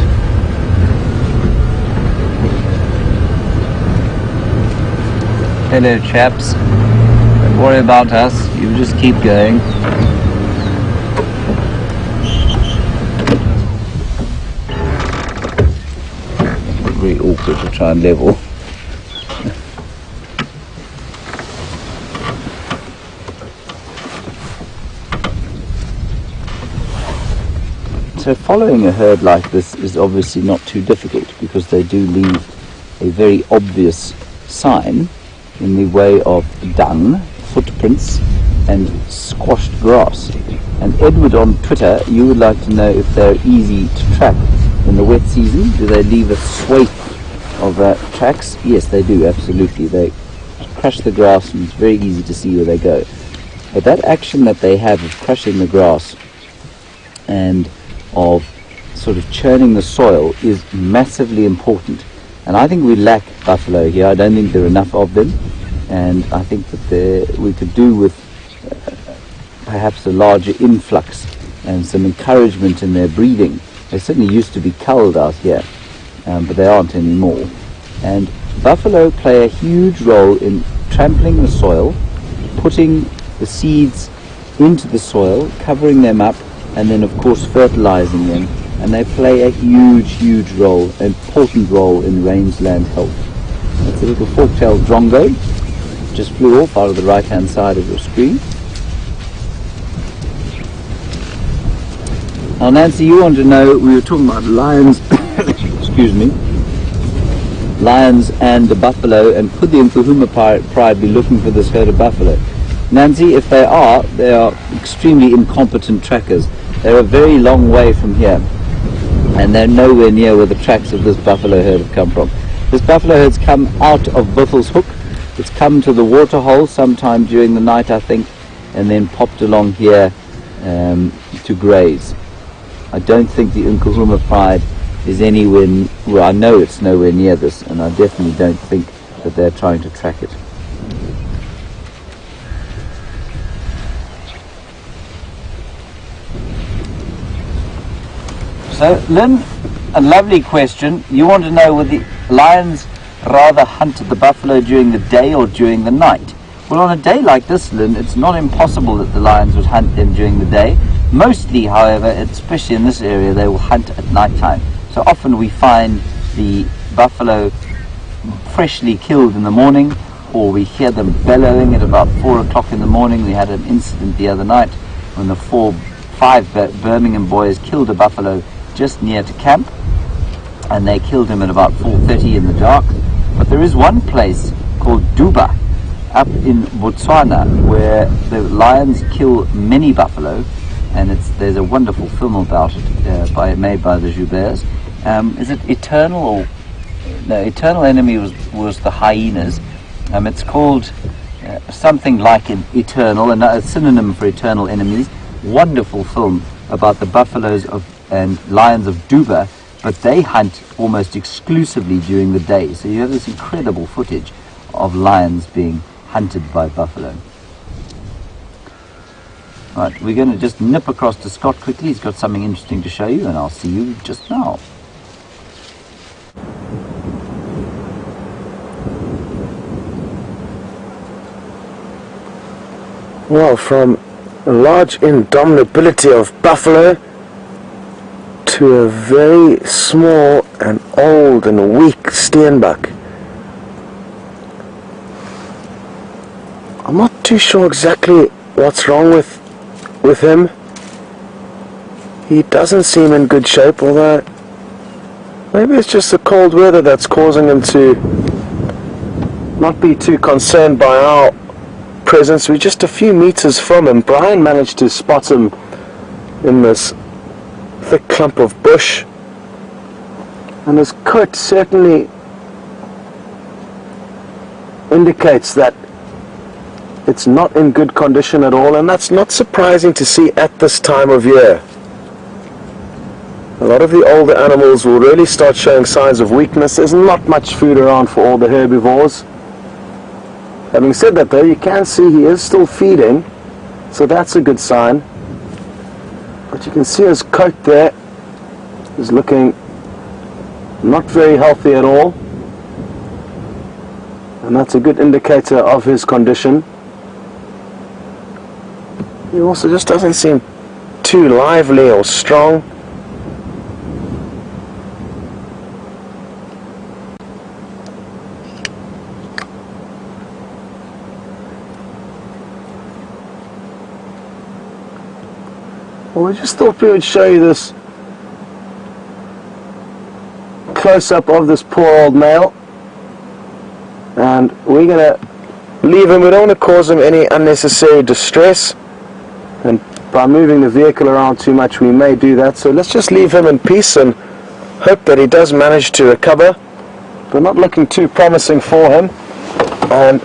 Hello chaps, don't worry about us, you just keep going. Very awkward to try and level. So following a herd like this is obviously not too difficult, because they do leave a very obvious sign in the way of dung, footprints, and squashed grass. And Edward on Twitter, you would like to know if they're easy to track in the wet season. Do they leave a swathe of tracks? Yes, they do, absolutely. They crush the grass and it's very easy to see where they go. But that action that they have of crushing the grass and of sort of churning the soil is massively important. And I think we lack buffalo here. I don't think there are enough of them. And I think that we could do with perhaps a larger influx and some encouragement in their breeding. They certainly used to be culled out here, but they aren't anymore. And buffalo play a huge role in trampling the soil, putting the seeds into the soil, covering them up, and then of course fertilizing them. And they play a huge role, an important role in rangeland health. That's a little fork-tailed drongo, just flew off out of the right-hand side of your screen. Now Nancy, you want to know, we were talking about lions, excuse me, lions and the buffalo, and could the Nkuhuma pride be looking for this herd of buffalo? Nancy, if they are extremely incompetent trackers. They're a very long way from here, and they're nowhere near where the tracks of this buffalo herd have come from. This buffalo herd's come out of Buthel's Hook. It's come to the waterhole sometime during the night, I think, and then popped along here to graze. I don't think the Nkuhuma pride is anywhere, well, I know it's nowhere near this, and I definitely don't think that they're trying to track it. So, Lynn, a lovely question. You want to know would the lions rather hunt the buffalo during the day or during the night? Well, on a day like this, Lynn, it's not impossible that the lions would hunt them during the day. Mostly, however, especially in this area, they will hunt at night time. So often we find the buffalo freshly killed in the morning, or we hear them bellowing at about 4 o'clock in the morning. We had an incident the other night when the five Birmingham boys killed a buffalo just near to camp, and they killed him at about 4:30 in the dark. But there is one place called Djuma up in Botswana where the lions kill many buffalo, and there's a wonderful film about it made by the Jouberts. Is it Eternal or no? Eternal Enemy was the hyenas. It's called something like an Eternal, a synonym for Eternal Enemies. Wonderful film about the buffaloes and lions of Djuma, but they hunt almost exclusively during the day. So you have this incredible footage of lions being hunted by buffalo. Right, we're going to just nip across to Scott quickly. He's got something interesting to show you, and I'll see you just now. Well, from a large indomitability of buffalo to a very small and old and weak steenbuck. I'm not too sure exactly what's wrong with him. He doesn't seem in good shape, although maybe it's just the cold weather that's causing him to not be too concerned by our presence. We're just a few meters from him. Brian managed to spot him in this thick clump of bush, and his coat certainly indicates that it's not in good condition at all, and that's not surprising to see at this time of year. A lot of the older animals will really start showing signs of weakness. There's not much food around for all the herbivores. Having said that though, you can see he is still feeding, so that's a good sign. But you can see his coat there is looking not very healthy at all, and that's a good indicator of his condition. He also just doesn't seem too lively or strong. Well, we just thought we would show you this close-up of this poor old male, and we're going to leave him. We don't want to cause him any unnecessary distress, and by moving the vehicle around too much we may do that. So let's just leave him in peace and hope that he does manage to recover. We're not looking too promising for him, and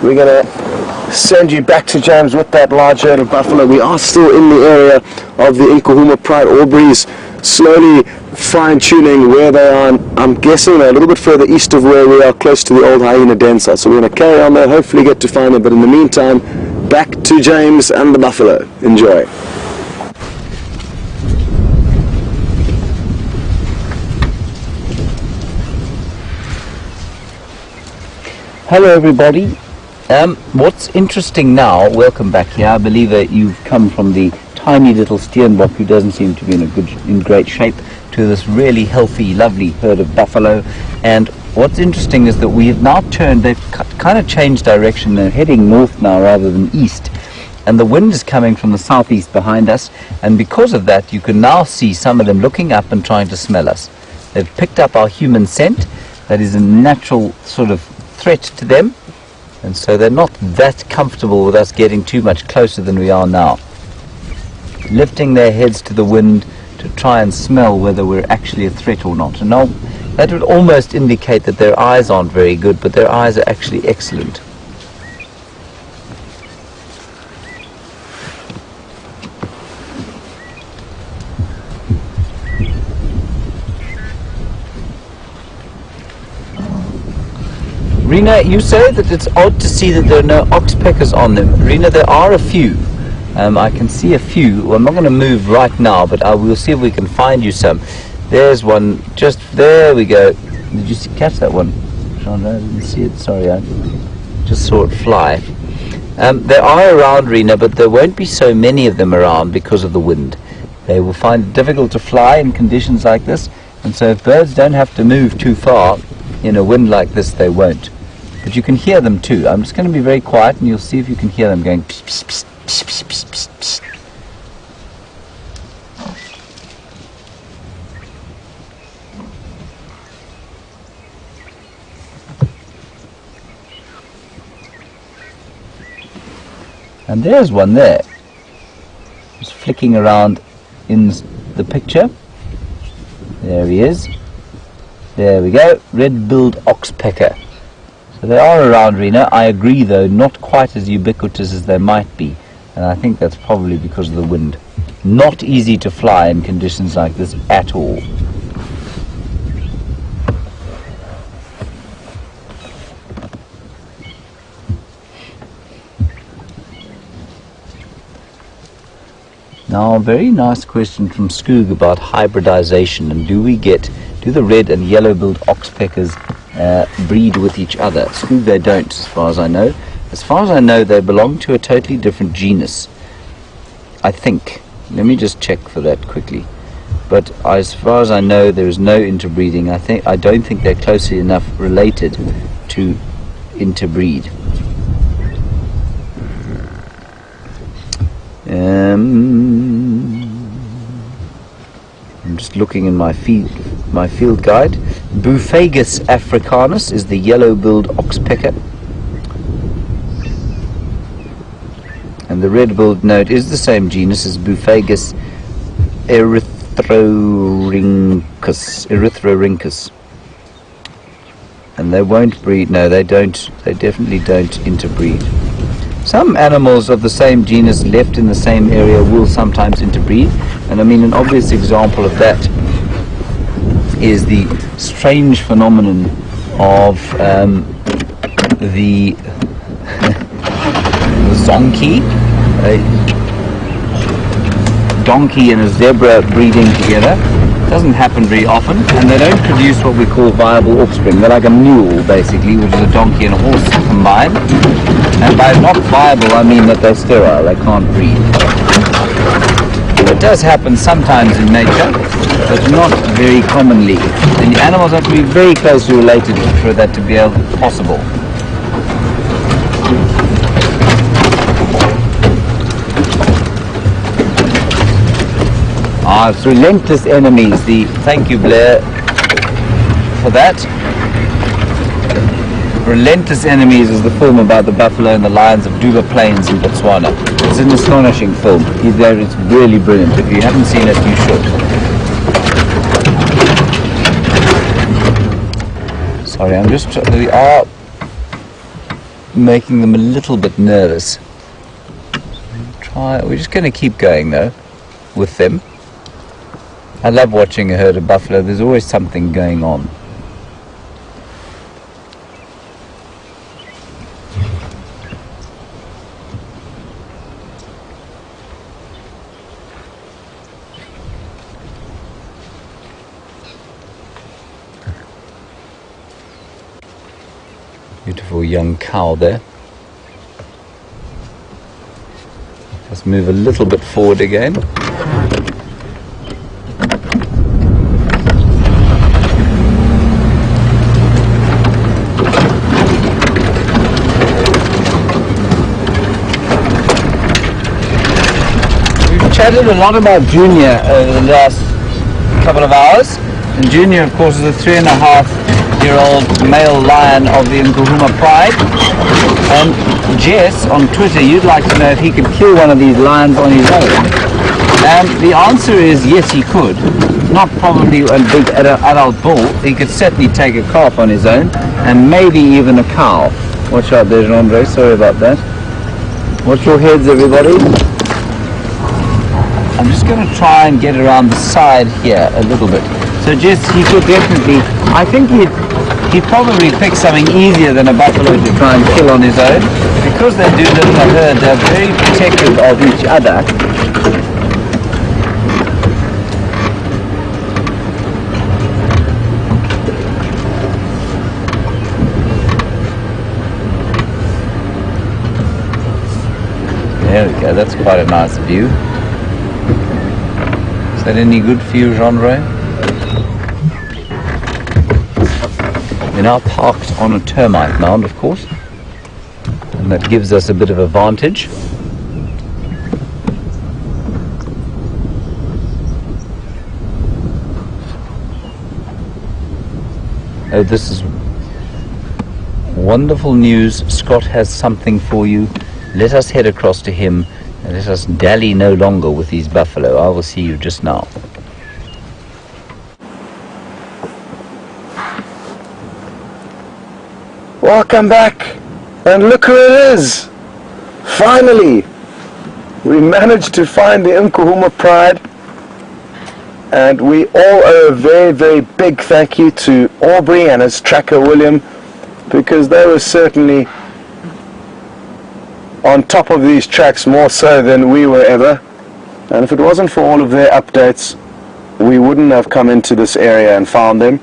we're going to send you back to James with that large herd of buffalo. We are still in the area of the Nkuhuma Pride Aubrey's, slowly fine-tuning where they are. I'm guessing they're a little bit further east of where we are, close to the old hyena den site. So we're going to carry on there, hopefully get to find them, but in the meantime, back to James and the buffalo. Enjoy. Hello everybody. What's interesting now, welcome back here. I believe that you've come from the tiny little Steenbok, who doesn't seem to be in great shape, to this really healthy, lovely herd of buffalo. And what's interesting is that we have now turned, they've kind of changed direction. They're heading north now rather than east. And the wind is coming from the southeast behind us. And because of that, you can now see some of them looking up and trying to smell us. They've picked up our human scent. That is a natural sort of threat to them. And so they're not that comfortable with us getting too much closer than we are now. Lifting their heads to the wind to try and smell whether we're actually a threat or not. And now that would almost indicate that their eyes aren't very good, but their eyes are actually excellent. Rena, you say that it's odd to see that there are no oxpeckers on them. Rena, there are a few. I can see a few. Well, I'm not going to move right now, but I will see if we can find you some. There's one, just there we go. Did you catch that one? Sean, I didn't see it, sorry, I just saw it fly. They are around, Rena, but there won't be so many of them around because of the wind. They will find it difficult to fly in conditions like this, and so if birds don't have to move too far in a wind like this, they won't. But you can hear them too. I'm just going to be very quiet and you'll see if you can hear them going pss, pss, pss, pss, pss, pss, pss, pss. And there's one there, just flicking around in the picture. There he is. There we go, red-billed oxpecker. So they are around, Rena. I agree, though, not quite as ubiquitous as they might be. And I think that's probably because of the wind. Not easy to fly in conditions like this at all. Now, a very nice question from Skoog about hybridization, and do the red and yellow-billed oxpeckers breed with each other? Skoog, they don't, as far as I know. As far as I know, they belong to a totally different genus, I think. Let me just check for that quickly. But as far as I know, there is no interbreeding. I don't think they're closely enough related to interbreed. I'm just looking in my field guide. Buphagus africanus is the yellow-billed oxpecker, and the red-billed note is the same genus as Buphagus erythrorhynchus. And they won't breed. No, they don't. They definitely don't interbreed. Some animals of the same genus left in the same area will sometimes interbreed, and I mean an obvious example of that is the strange phenomenon of the zonkey, a donkey and a zebra breeding together. Doesn't happen very often, and they don't produce what we call viable offspring. They're like a mule, basically, which is a donkey and a horse combined. And by not viable, I mean that they're sterile, they can't breed. It does happen sometimes in nature, but not very commonly. And the animals have to be very closely related for that to be possible. It's relentless enemies. Thank you, Blair, for that. Relentless Enemies is the film about the buffalo and the lions of Djuma Plains in Botswana. It's an astonishing film. It's really brilliant. If you haven't seen it, you should. Sorry, we are making them a little bit nervous. We're just going to keep going though with them. I love watching a herd of buffalo. There's always something going on. Beautiful young cow there. Let's move a little bit forward again. We've chatted a lot about Junior over the last couple of hours. And Junior, of course, is a 3.5-year-old male lion of the Nkuhuma Pride. And Jess on Twitter, you'd like to know if he could kill one of these lions on his own. And the answer is yes, he could. Not probably a big adult bull. He could certainly take a calf on his own, and maybe even a cow. Watch out there, Jean-Andre. Sorry about that. Watch your heads, everybody. I'm just going to try and get around the side here a little bit. So Jess, he could definitely, I think he'd probably pick something easier than a buffalo to try and kill on his own. Because they do live in a herd, they're very protective of each other. There we go, that's quite a nice view. Is that any good for you, Jean-Ray? We're now parked on a termite mound, of course, and that gives us a bit of a vantage. Oh, this is wonderful news. Scott has something for you. Let us head across to him and let us dally no longer with these buffalo. I will see you just now. Welcome back, and look who it is. Finally, we managed to find the Nkuhuma Pride, and we all owe a very, very big thank you to Aubrey and his tracker William, because they were certainly on top of these tracks more so than we were ever. And if it wasn't for all of their updates, we wouldn't have come into this area and found them.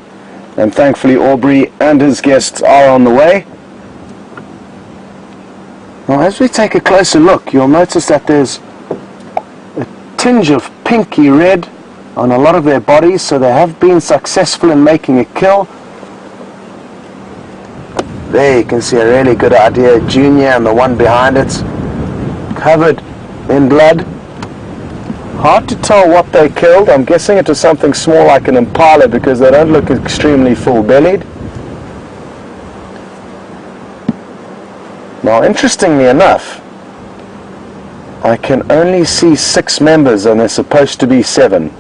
And thankfully Aubrey and his guests are on the way. Now as we take a closer look, you'll notice that there's a tinge of pinky red on a lot of their bodies, so they have been successful in making a kill. There you can see a really good idea, Junior and the one behind it, covered in blood. Hard to tell what they killed. I'm guessing it was something small like an impala, because they don't look extremely full-bellied. Now, interestingly enough, I can only see 6 members and there's supposed to be 7.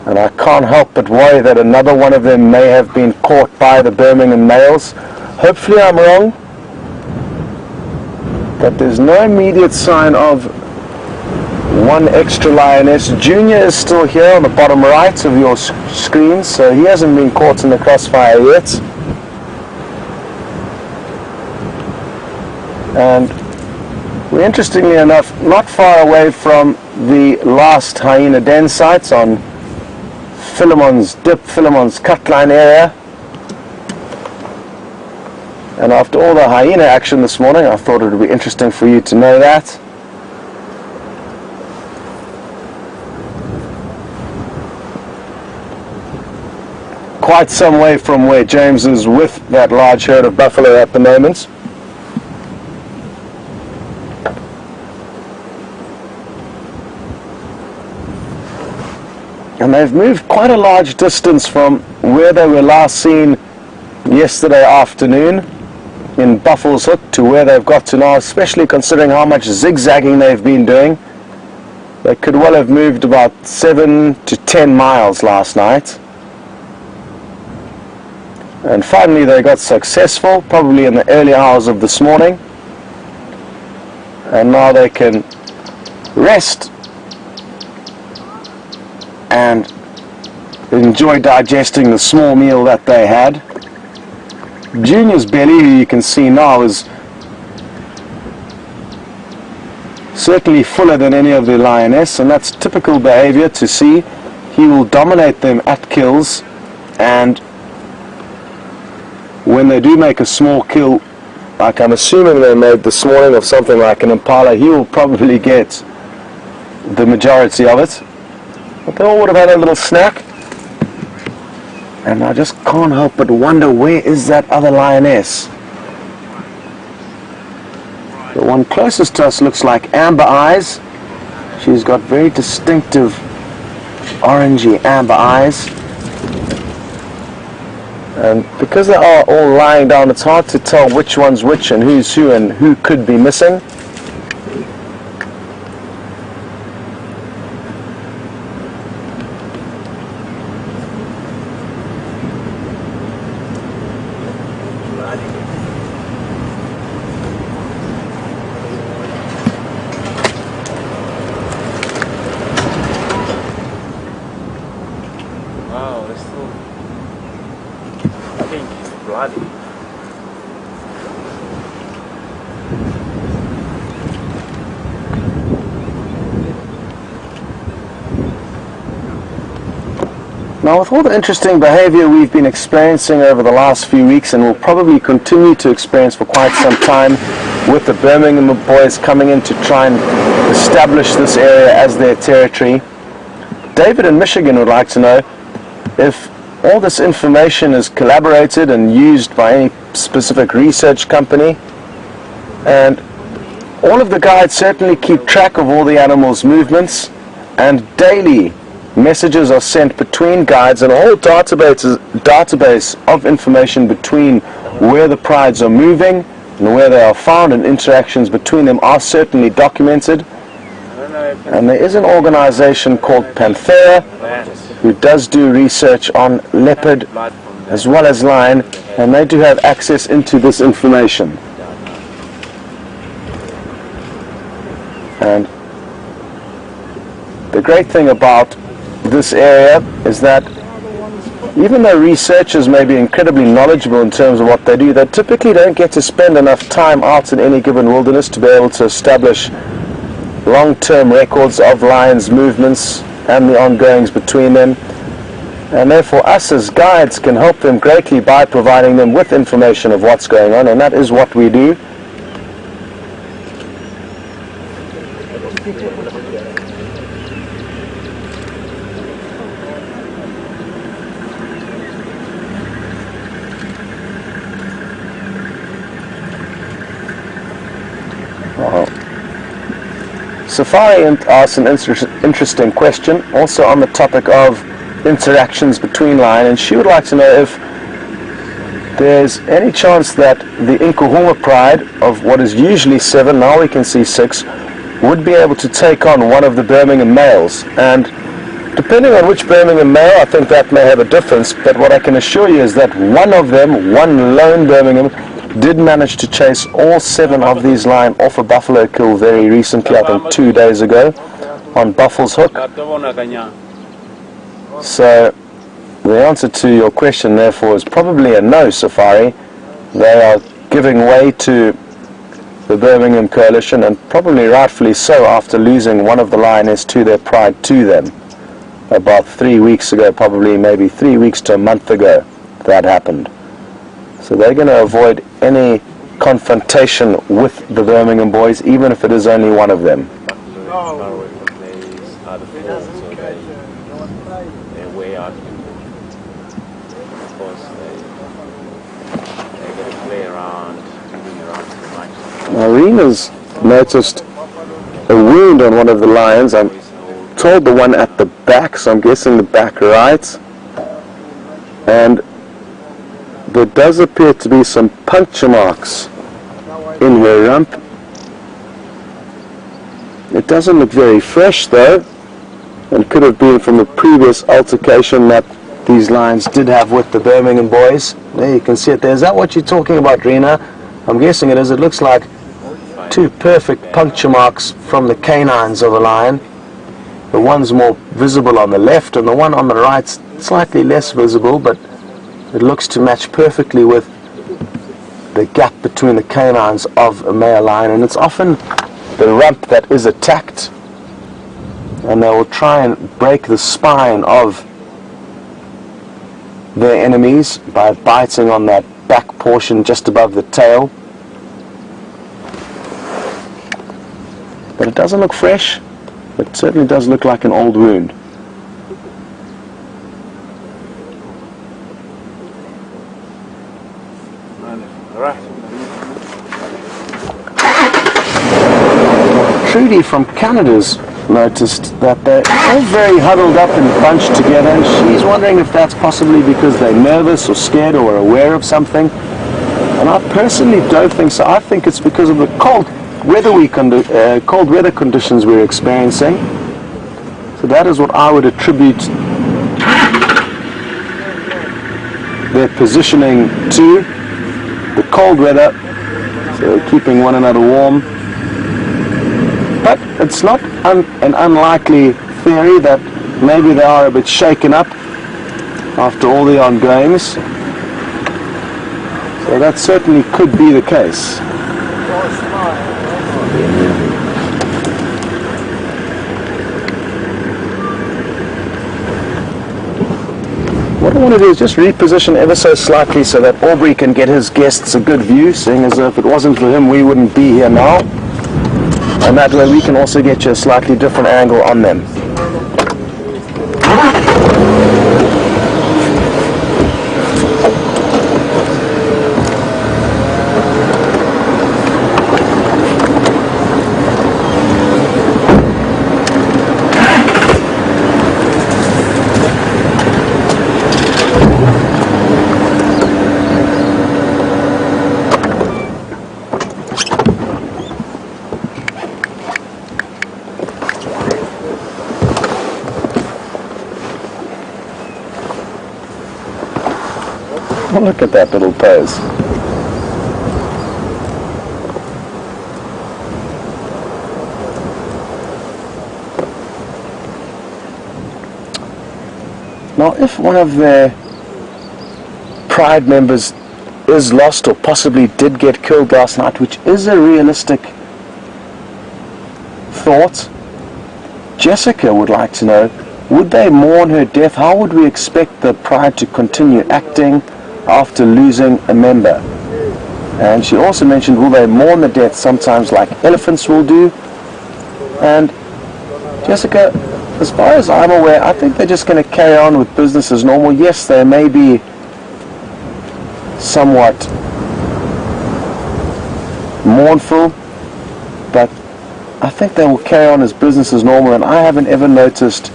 And I can't help but worry that another one of them may have been caught by the Birmingham males. Hopefully I'm wrong, but there's no immediate sign of one extra lioness. Junior is still here on the bottom right of your screen, so he hasn't been caught in the crossfire yet. And we're, interestingly enough, not far away from the last hyena den sites on Philemon's Dip, Philemon's Cutline area. And after all the hyena action this morning, I thought it would be interesting for you to know that. Quite some way from where James is with that large herd of buffalo at the moment. And they've moved quite a large distance from where they were last seen yesterday afternoon in Buffalo's Hook to where they've got to now, especially considering how much zigzagging they've been doing. They could well have moved about 7 to 10 miles last night. And finally they got successful, probably in the early hours of this morning. And now they can rest and enjoy digesting the small meal that they had. Junior's belly, who you can see now, is certainly fuller than any of the lioness, and that's typical behavior to see. He will dominate them at kills, and when they do make a small kill, like I'm assuming they made this morning of something like an impala, he will probably get the majority of it. But they all would have had a little snack. And I just can't help but wonder, where is that other lioness? The one closest to us looks like amber eyes. She's got very distinctive orangey amber eyes. And because they are all lying down, it's hard to tell which one's which and who's who and who could be missing. Wow, it's still pink, bloody. Now, with all the interesting behavior we've been experiencing over the last few weeks, and will probably continue to experience for quite some time, with the Birmingham boys coming in to try and establish this area as their territory, David in Michigan would like to know if all this information is collaborated and used by any specific research company, and all of the guides certainly keep track of all the animals' movements, and daily messages are sent between guides, and a whole database of information between where the prides are moving and where they are found, and interactions between them are certainly documented. And there is an organization called Panthera who does do research on leopard as well as lion, and they do have access into this information. And the great thing about this area is that even though researchers may be incredibly knowledgeable in terms of what they do, they typically don't get to spend enough time out in any given wilderness to be able to establish long-term records of lions' movements and the ongoings between them. And therefore us as guides can help them greatly by providing them with information of what's going on, and that is what we do. Safari asks an interesting question, also on the topic of interactions between lion, and she would like to know if there's any chance that the Inkuhuma pride of what is usually 7, now we can see 6, would be able to take on one of the Birmingham males. And depending on which Birmingham male, I think that may have a difference, but what I can assure you is that one of them, one lone Birmingham, did manage to chase all 7 of these lion off a buffalo kill very recently, I think 2 days ago, on Buffalo's Hook. So the answer to your question therefore is probably a no, Safari. They are giving way to the Birmingham coalition, and probably rightfully so, after losing one of the lioness to their pride to them about 3 weeks ago, probably maybe 3 weeks to a month ago that happened. So they're going to avoid any confrontation with the Birmingham boys, even if it is only one of them. Marina's noticed a wound on one of the lions. I'm told the one at the back, so I'm guessing the back right. And there does appear to be some puncture marks in her rump. It doesn't look very fresh though, and could have been from a previous altercation that these lions did have with the Birmingham boys. There you can see it there. Is that what you're talking about, Rena? I'm guessing it is. It looks like two perfect puncture marks from the canines of a lion. The one's more visible on the left and the one on the right's slightly less visible, but it looks to match perfectly with the gap between the canines of a male lion, and it's often the rump that is attacked, and they will try and break the spine of their enemies by biting on that back portion just above the tail. But it doesn't look fresh. It certainly does look like an old wound. Trudy from Canada's noticed that they're all very huddled up and bunched together, and she's wondering if that's possibly because they're nervous or scared or are aware of something. And I personally don't think so. I think it's because of the cold weather conditions we're experiencing. So that is what I would attribute their positioning to, the cold weather. So they're keeping one another warm. But it's not an unlikely theory that maybe they are a bit shaken up after all the ongoings. So that certainly could be the case. What I want to do is just reposition ever so slightly so that Aubrey can get his guests a good view, seeing as if it wasn't for him we wouldn't be here now. And that way we can also get you a slightly different angle on them. Look at that little pose. Now, if one of their Pride members is lost or possibly did get killed last night, which is a realistic thought, Jessica would like to know, would they mourn her death? How would we expect the Pride to continue acting after losing a member? And she also mentioned, will they mourn the death sometimes like elephants will do? And Jessica, as far as I'm aware, I think they're just going to carry on with business as normal. Yes, they may be somewhat mournful, but I think they will carry on as business as normal, and I haven't ever noticed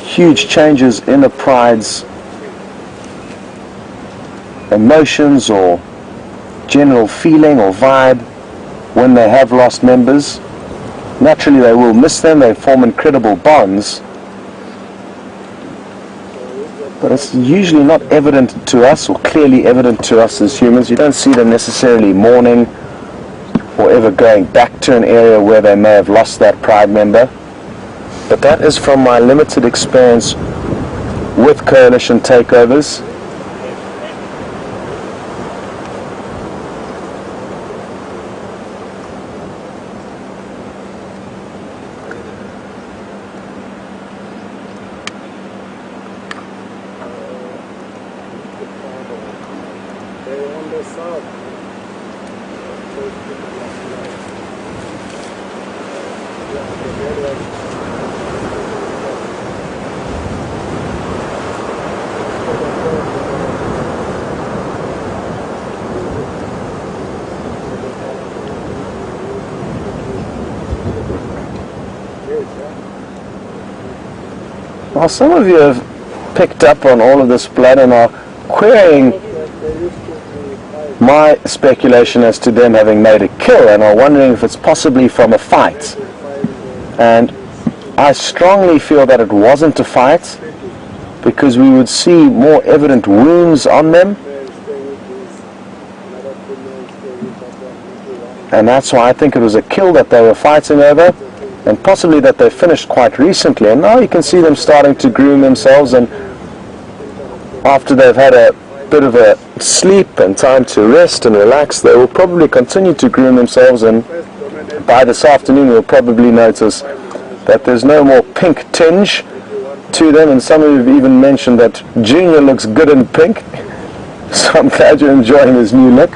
huge changes in the Pride's emotions or general feeling or vibe when they have lost members. Naturally they will miss them, they form incredible bonds, but it's usually not evident to us or clearly evident to us as humans. You don't see them necessarily mourning or ever going back to an area where they may have lost that Pride member. But that is from my limited experience with coalition takeovers. Now, some of you have picked up on all of this blood and are querying my speculation as to them having made a kill and are wondering if it's possibly from a fight. And I strongly feel that it wasn't a fight, because we would see more evident wounds on them. And that's why I think it was a kill that they were fighting over, and possibly that they finished quite recently. And now you can see them starting to groom themselves, and after they've had a bit of a sleep and time to rest and relax, they will probably continue to groom themselves, and by this afternoon we'll probably notice that there's no more pink tinge to them, and some of you have even mentioned that Junior looks good in pink, so I'm glad you're enjoying his new look.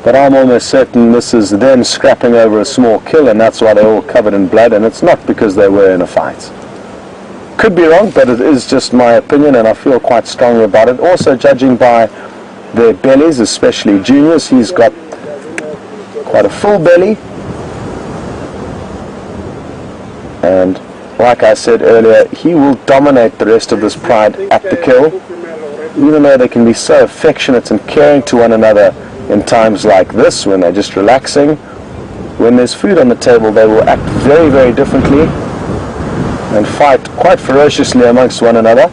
But I'm almost certain this is them scrapping over a small kill, and that's why they're all covered in blood, and it's not because they were in a fight. Could be wrong, but it is just my opinion, and I feel quite strongly about it. Also, judging by their bellies, especially Junior's, he's got quite a full belly, and like I said earlier, he will dominate the rest of this pride at the kill, even though they can be so affectionate and caring to one another in times like this, when they're just relaxing. When there's food on the table, they will act very, very differently and fight quite ferociously amongst one another.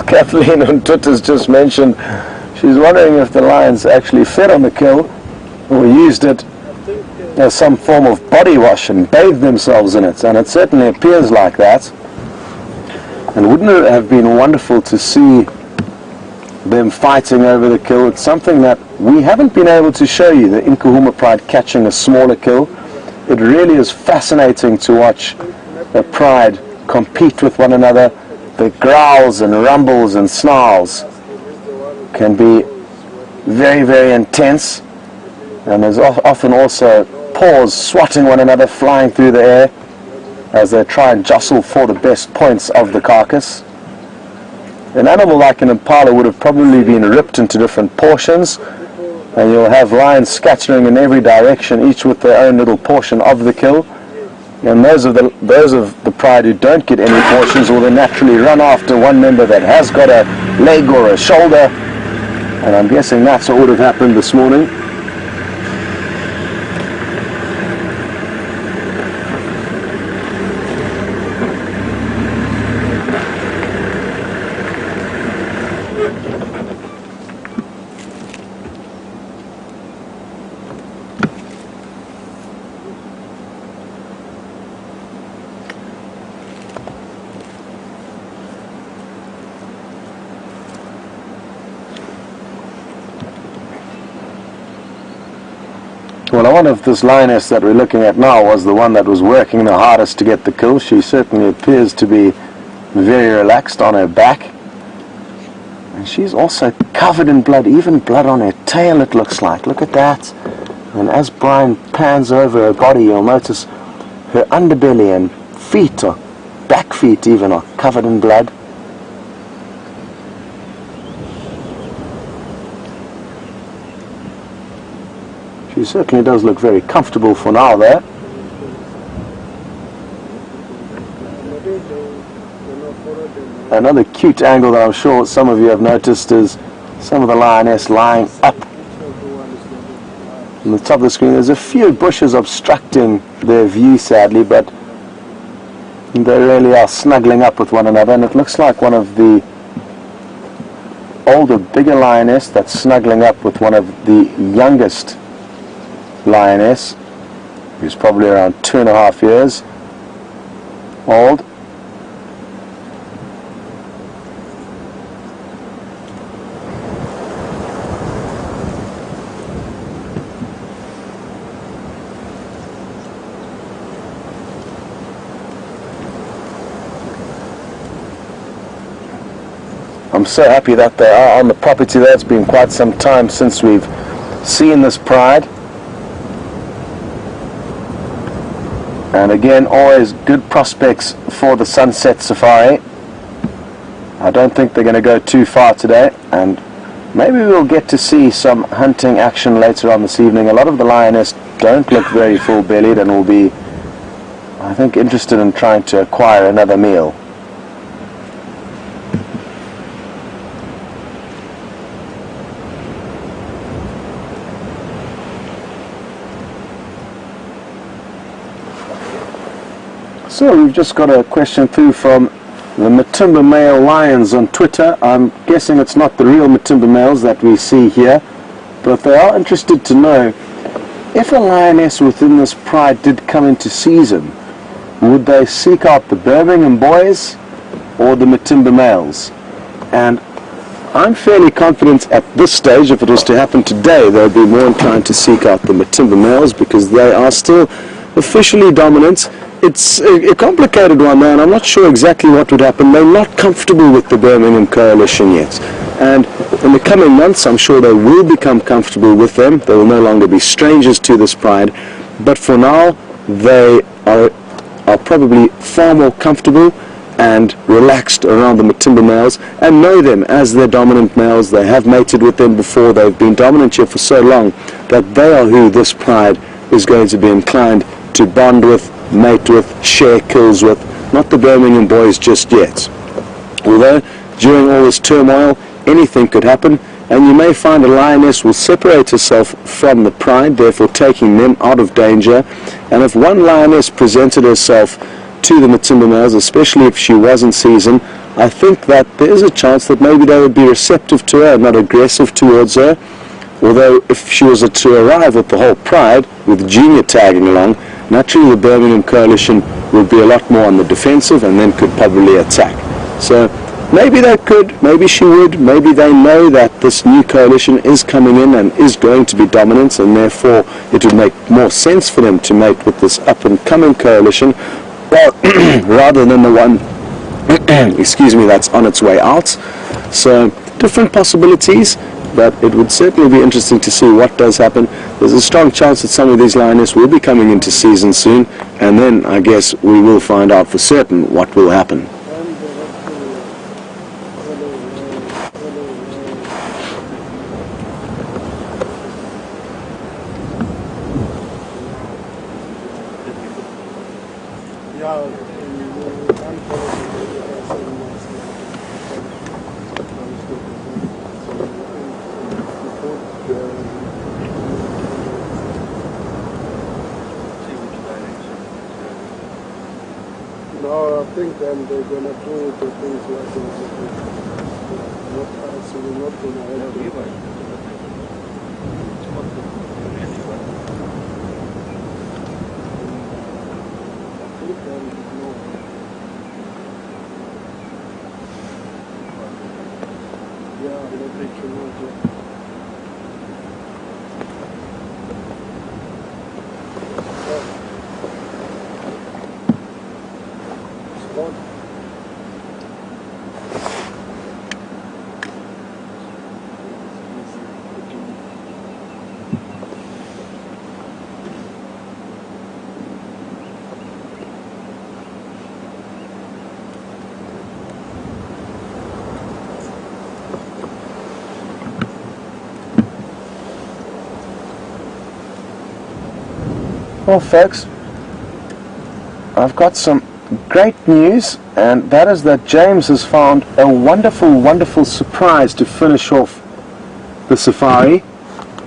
Kathleen on Twitter's just mentioned she's wondering if the lions actually fed on the kill or used it as some form of body wash and bathed themselves in it, and it certainly appears like that. And wouldn't it have been wonderful to see them fighting over the kill? It's something that we haven't been able to show you, the Nkuhuma pride catching a smaller kill. It really is fascinating to watch the pride compete with one another. The growls and rumbles and snarls can be very, very intense, and there's often also paws swatting one another, flying through the air as they try and jostle for the best points of the carcass. An animal like an impala would have probably been ripped into different portions, and you'll have lions scattering in every direction, each with their own little portion of the kill. And those of the pride who don't get any portions will then naturally run after one member that has got a leg or a shoulder, and I'm guessing that's what would have happened this morning. Well, I wonder if this lioness that we're looking at now was the one that was working the hardest to get the kill. She certainly appears to be very relaxed on her back. And she's also covered in blood, even blood on her tail it looks like. Look at that. And as Brian pans over her body, you'll notice her underbelly and feet, or back feet even, are covered in blood. She certainly does look very comfortable for now there. Another cute angle that I'm sure some of you have noticed is some of the lioness lying up on the top of the screen. There's a few bushes obstructing their view, sadly, but they really are snuggling up with one another, and it looks like one of the older, bigger lioness that's snuggling up with one of the youngest lioness, who's probably around 2.5 years old. I'm so happy that they are on the property there. It's been quite some time since we've seen this pride. And again, always good prospects for the sunset safari. I don't think they're going to go too far today, and maybe we'll get to see some hunting action later on this evening. A lot of the lioness don't look very full-bellied and will be, I think, interested in trying to acquire another meal. So we've just got a question through from the Matimba male lions on Twitter. I'm guessing it's not the real Matimba males that we see here, but they are interested to know if a lioness within this pride did come into season, would they seek out the Birmingham boys or the Matimba males? And I'm fairly confident at this stage, if it was to happen today, they'll be more inclined to seek out the Matimba males because they are still officially dominant. It's a complicated one though, and I'm not sure exactly what would happen. They're not comfortable with the Birmingham coalition yet, and in the coming months I'm sure they will become comfortable with them. They will no longer be strangers to this pride, but for now they are probably far more comfortable and relaxed around the Matimba males and know them as their dominant males. They have mated with them before. They've been dominant here for so long that they are who this pride is going to be inclined to bond with, mate with, share kills with, not the Birmingham boys just yet. Although during all this turmoil anything could happen, and you may find a lioness will separate herself from the pride, therefore taking them out of danger. And if one lioness presented herself to the Matimba males, especially if she was in season, I think that there is a chance that maybe they would be receptive to her and not aggressive towards her. Although if she was to arrive with the whole pride, with Junior tagging along, naturally the Birmingham coalition would be a lot more on the defensive and then could probably attack. So maybe they could, maybe she would, maybe they know that this new coalition is coming in and is going to be dominant, and therefore it would make more sense for them to mate with this up-and-coming coalition rather than the one excuse me, that's on its way out. So different possibilities, but it would certainly be interesting to see what does happen. There's a strong chance that some of these lioness will be coming into season soon, and then I guess we will find out for certain what will happen. No, I think then they're going to do the things like this. Not us, we're not going to help them. I think then, no. Yeah, I think you know. Well folks, I've got some great news, and that is that James has found a wonderful, wonderful surprise to finish off the safari.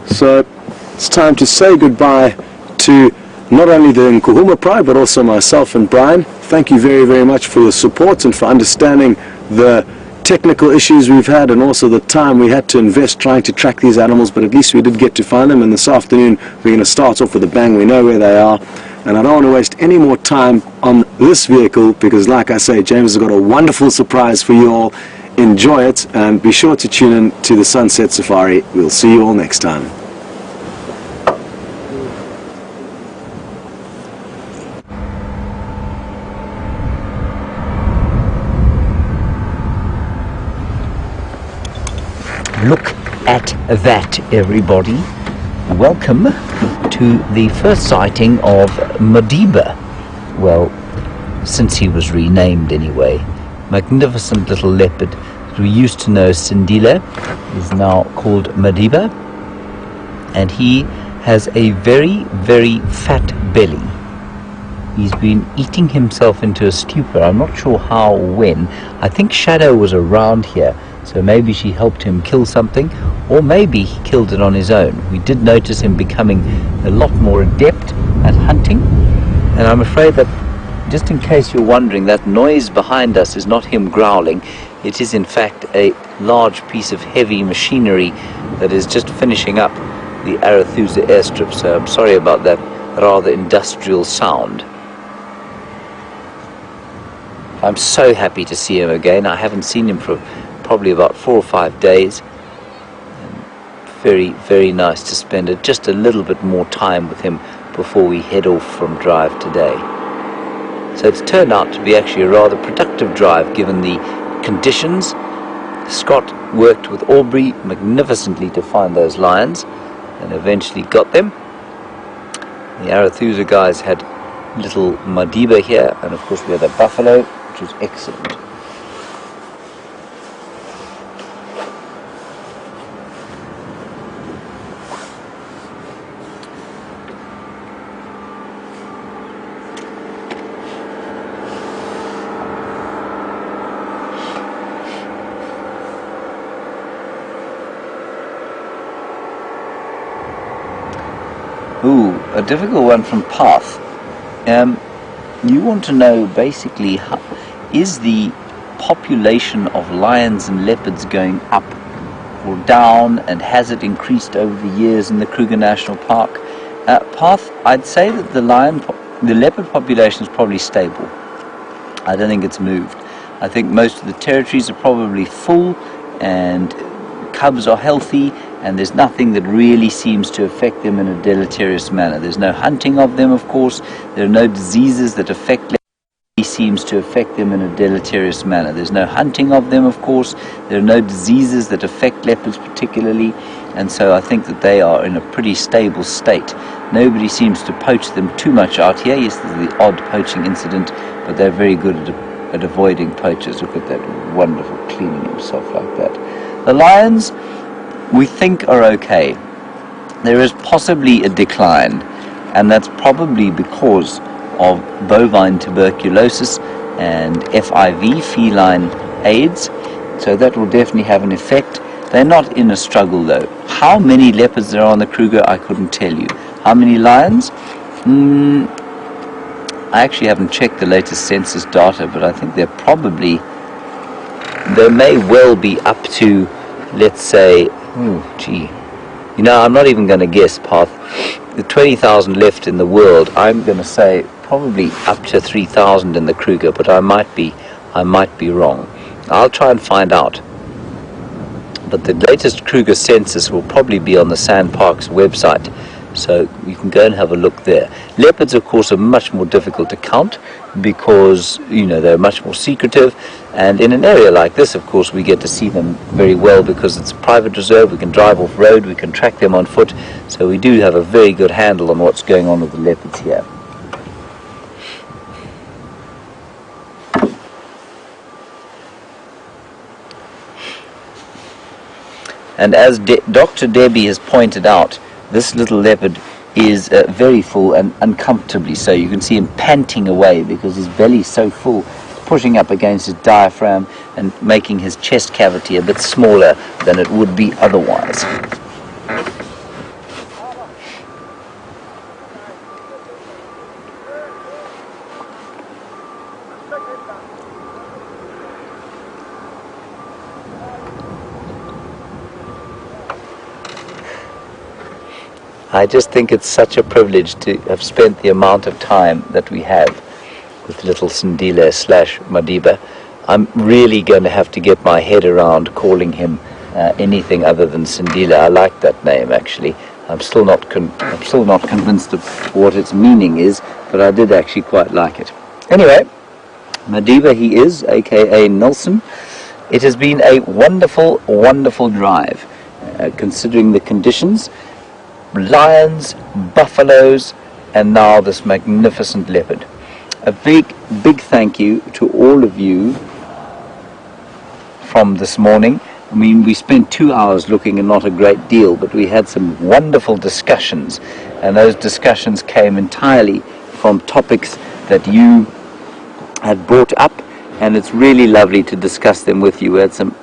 So it's time to say goodbye to not only the Nkuhuma Pride but also myself and Brian. Thank you very, very much for your support and for understanding the technical issues we've had and also the time we had to invest trying to track these animals, but at least we did get to find them, and this afternoon we're going to start off with a bang. We know where they are, and I don't want to waste any more time on this vehicle because, like I say, James has got a wonderful surprise for you all. Enjoy it, and be sure to tune in to the Sunset Safari. We'll see you all next time. Look at that, everybody. Welcome to the first sighting of Madiba. Well, since he was renamed anyway. Magnificent little leopard that we used to know as Sindile is now called Madiba. And he has a very, very fat belly. He's been eating himself into a stupor. I'm not sure how or when. I think Shadow was around here, so maybe she helped him kill something, or maybe he killed it on his own. We did notice him becoming a lot more adept at hunting, and I'm afraid that, just in case you're wondering, that noise behind us is not him growling. It is in fact a large piece of heavy machinery that is just finishing up the Arathusa airstrip, so I'm sorry about that rather industrial sound. I'm so happy to see him again. I haven't seen him for probably about 4 or 5 days. Very, very nice to spend just a little bit more time with him before we head off from drive today. So it's turned out to be actually a rather productive drive given the conditions. Scott worked with Aubrey magnificently to find those lions and eventually got them. The Arathusa guys had little Madiba here, and of course we had a buffalo, which was excellent. Ooh, a difficult one from Path. You want to know basically, is the population of lions and leopards going up or down, and has it increased over the years in the Kruger National Park? Path, I'd say that the leopard population is probably stable. I don't think it's moved. I think most of the territories are probably full, and cubs are healthy, and there's nothing that really seems to affect them in a deleterious manner. There's no hunting of them, of course. There are no diseases that affect leopards. Seems to affect them in a deleterious manner. There's no hunting of them, of course. There are no diseases that affect leopards particularly, and so I think that they are in a pretty stable state. Nobody seems to poach them too much out here. Yes, there's the odd poaching incident, but they're very good at avoiding poachers. Look at that wonderful cleaning himself like that. The lions, we think, are okay. There is possibly a decline, and that's probably because of bovine tuberculosis and FIV, feline AIDS, so that will definitely have an effect. They're not in a struggle though. How many leopards there are on the Kruger, I couldn't tell you. How many lions? I actually haven't checked the latest census data, but I think there may well be up to, let's say, I'm not even going to guess, Path. The 20,000 left in the world, I'm going to say probably up to 3,000 in the Kruger, but I might be wrong. I'll try and find out. But the latest Kruger census will probably be on the Sandparks website, so you can go and have a look there. Leopards, of course, are much more difficult to count because they're much more secretive, and in an area like this, of course, we get to see them very well because it's a private reserve. We can drive off road, we can track them on foot, so we do have a very good handle on what's going on with the leopards here. And as Dr. Debbie has pointed out, this little leopard is very full and uncomfortably so. You can see him panting away because his belly's so full, pushing up against his diaphragm and making his chest cavity a bit smaller than it would be otherwise. I just think it's such a privilege to have spent the amount of time that we have with little Sindile / Madiba. I'm really going to have to get my head around calling him anything other than Sindile. I like that name actually. I'm still not convinced of what its meaning is, but I did actually quite like it. Anyway, Madiba he is, aka Nelson, It has been a wonderful, wonderful drive, considering the conditions. Lions, buffaloes, and now this magnificent leopard. A big, big thank you to all of you from this morning. I mean, we spent 2 hours looking and not a great deal, but we had some wonderful discussions, and those discussions came entirely from topics that you had brought up, and it's really lovely to discuss them with you. We had some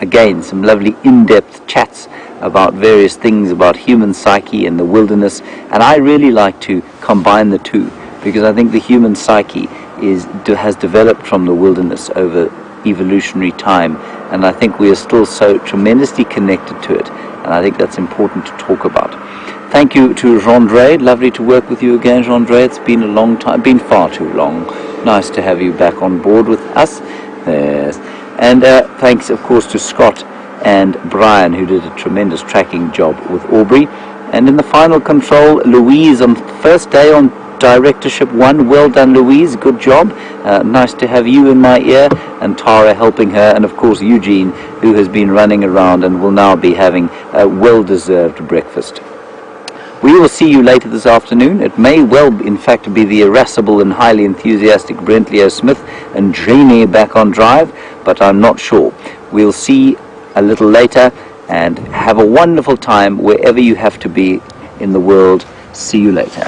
lovely in-depth chats about various things about human psyche and the wilderness, and I really like to combine the two, because I think the human psyche has developed from the wilderness over evolutionary time, and I think we are still so tremendously connected to it, and I think that's important to talk about. Thank you to Jean-Dre. Lovely to work with you again, Jean-Dre. It's been a long time, been far too long. Nice to have you back on board with us. Yes. And thanks of course to Scott and Brian, who did a tremendous tracking job with Aubrey. And in the final control, Louise on first day on Directorship 1. Well done, Louise, good job. Nice to have you in my ear, and Tara helping her, and of course Eugene, who has been running around and will now be having a well-deserved breakfast. We will see you later this afternoon. It may well, in fact, be the irascible and highly enthusiastic Brent Leo Smith and Jamie back on drive, but I'm not sure. We'll see a little later, and have a wonderful time wherever you have to be in the world. See you later.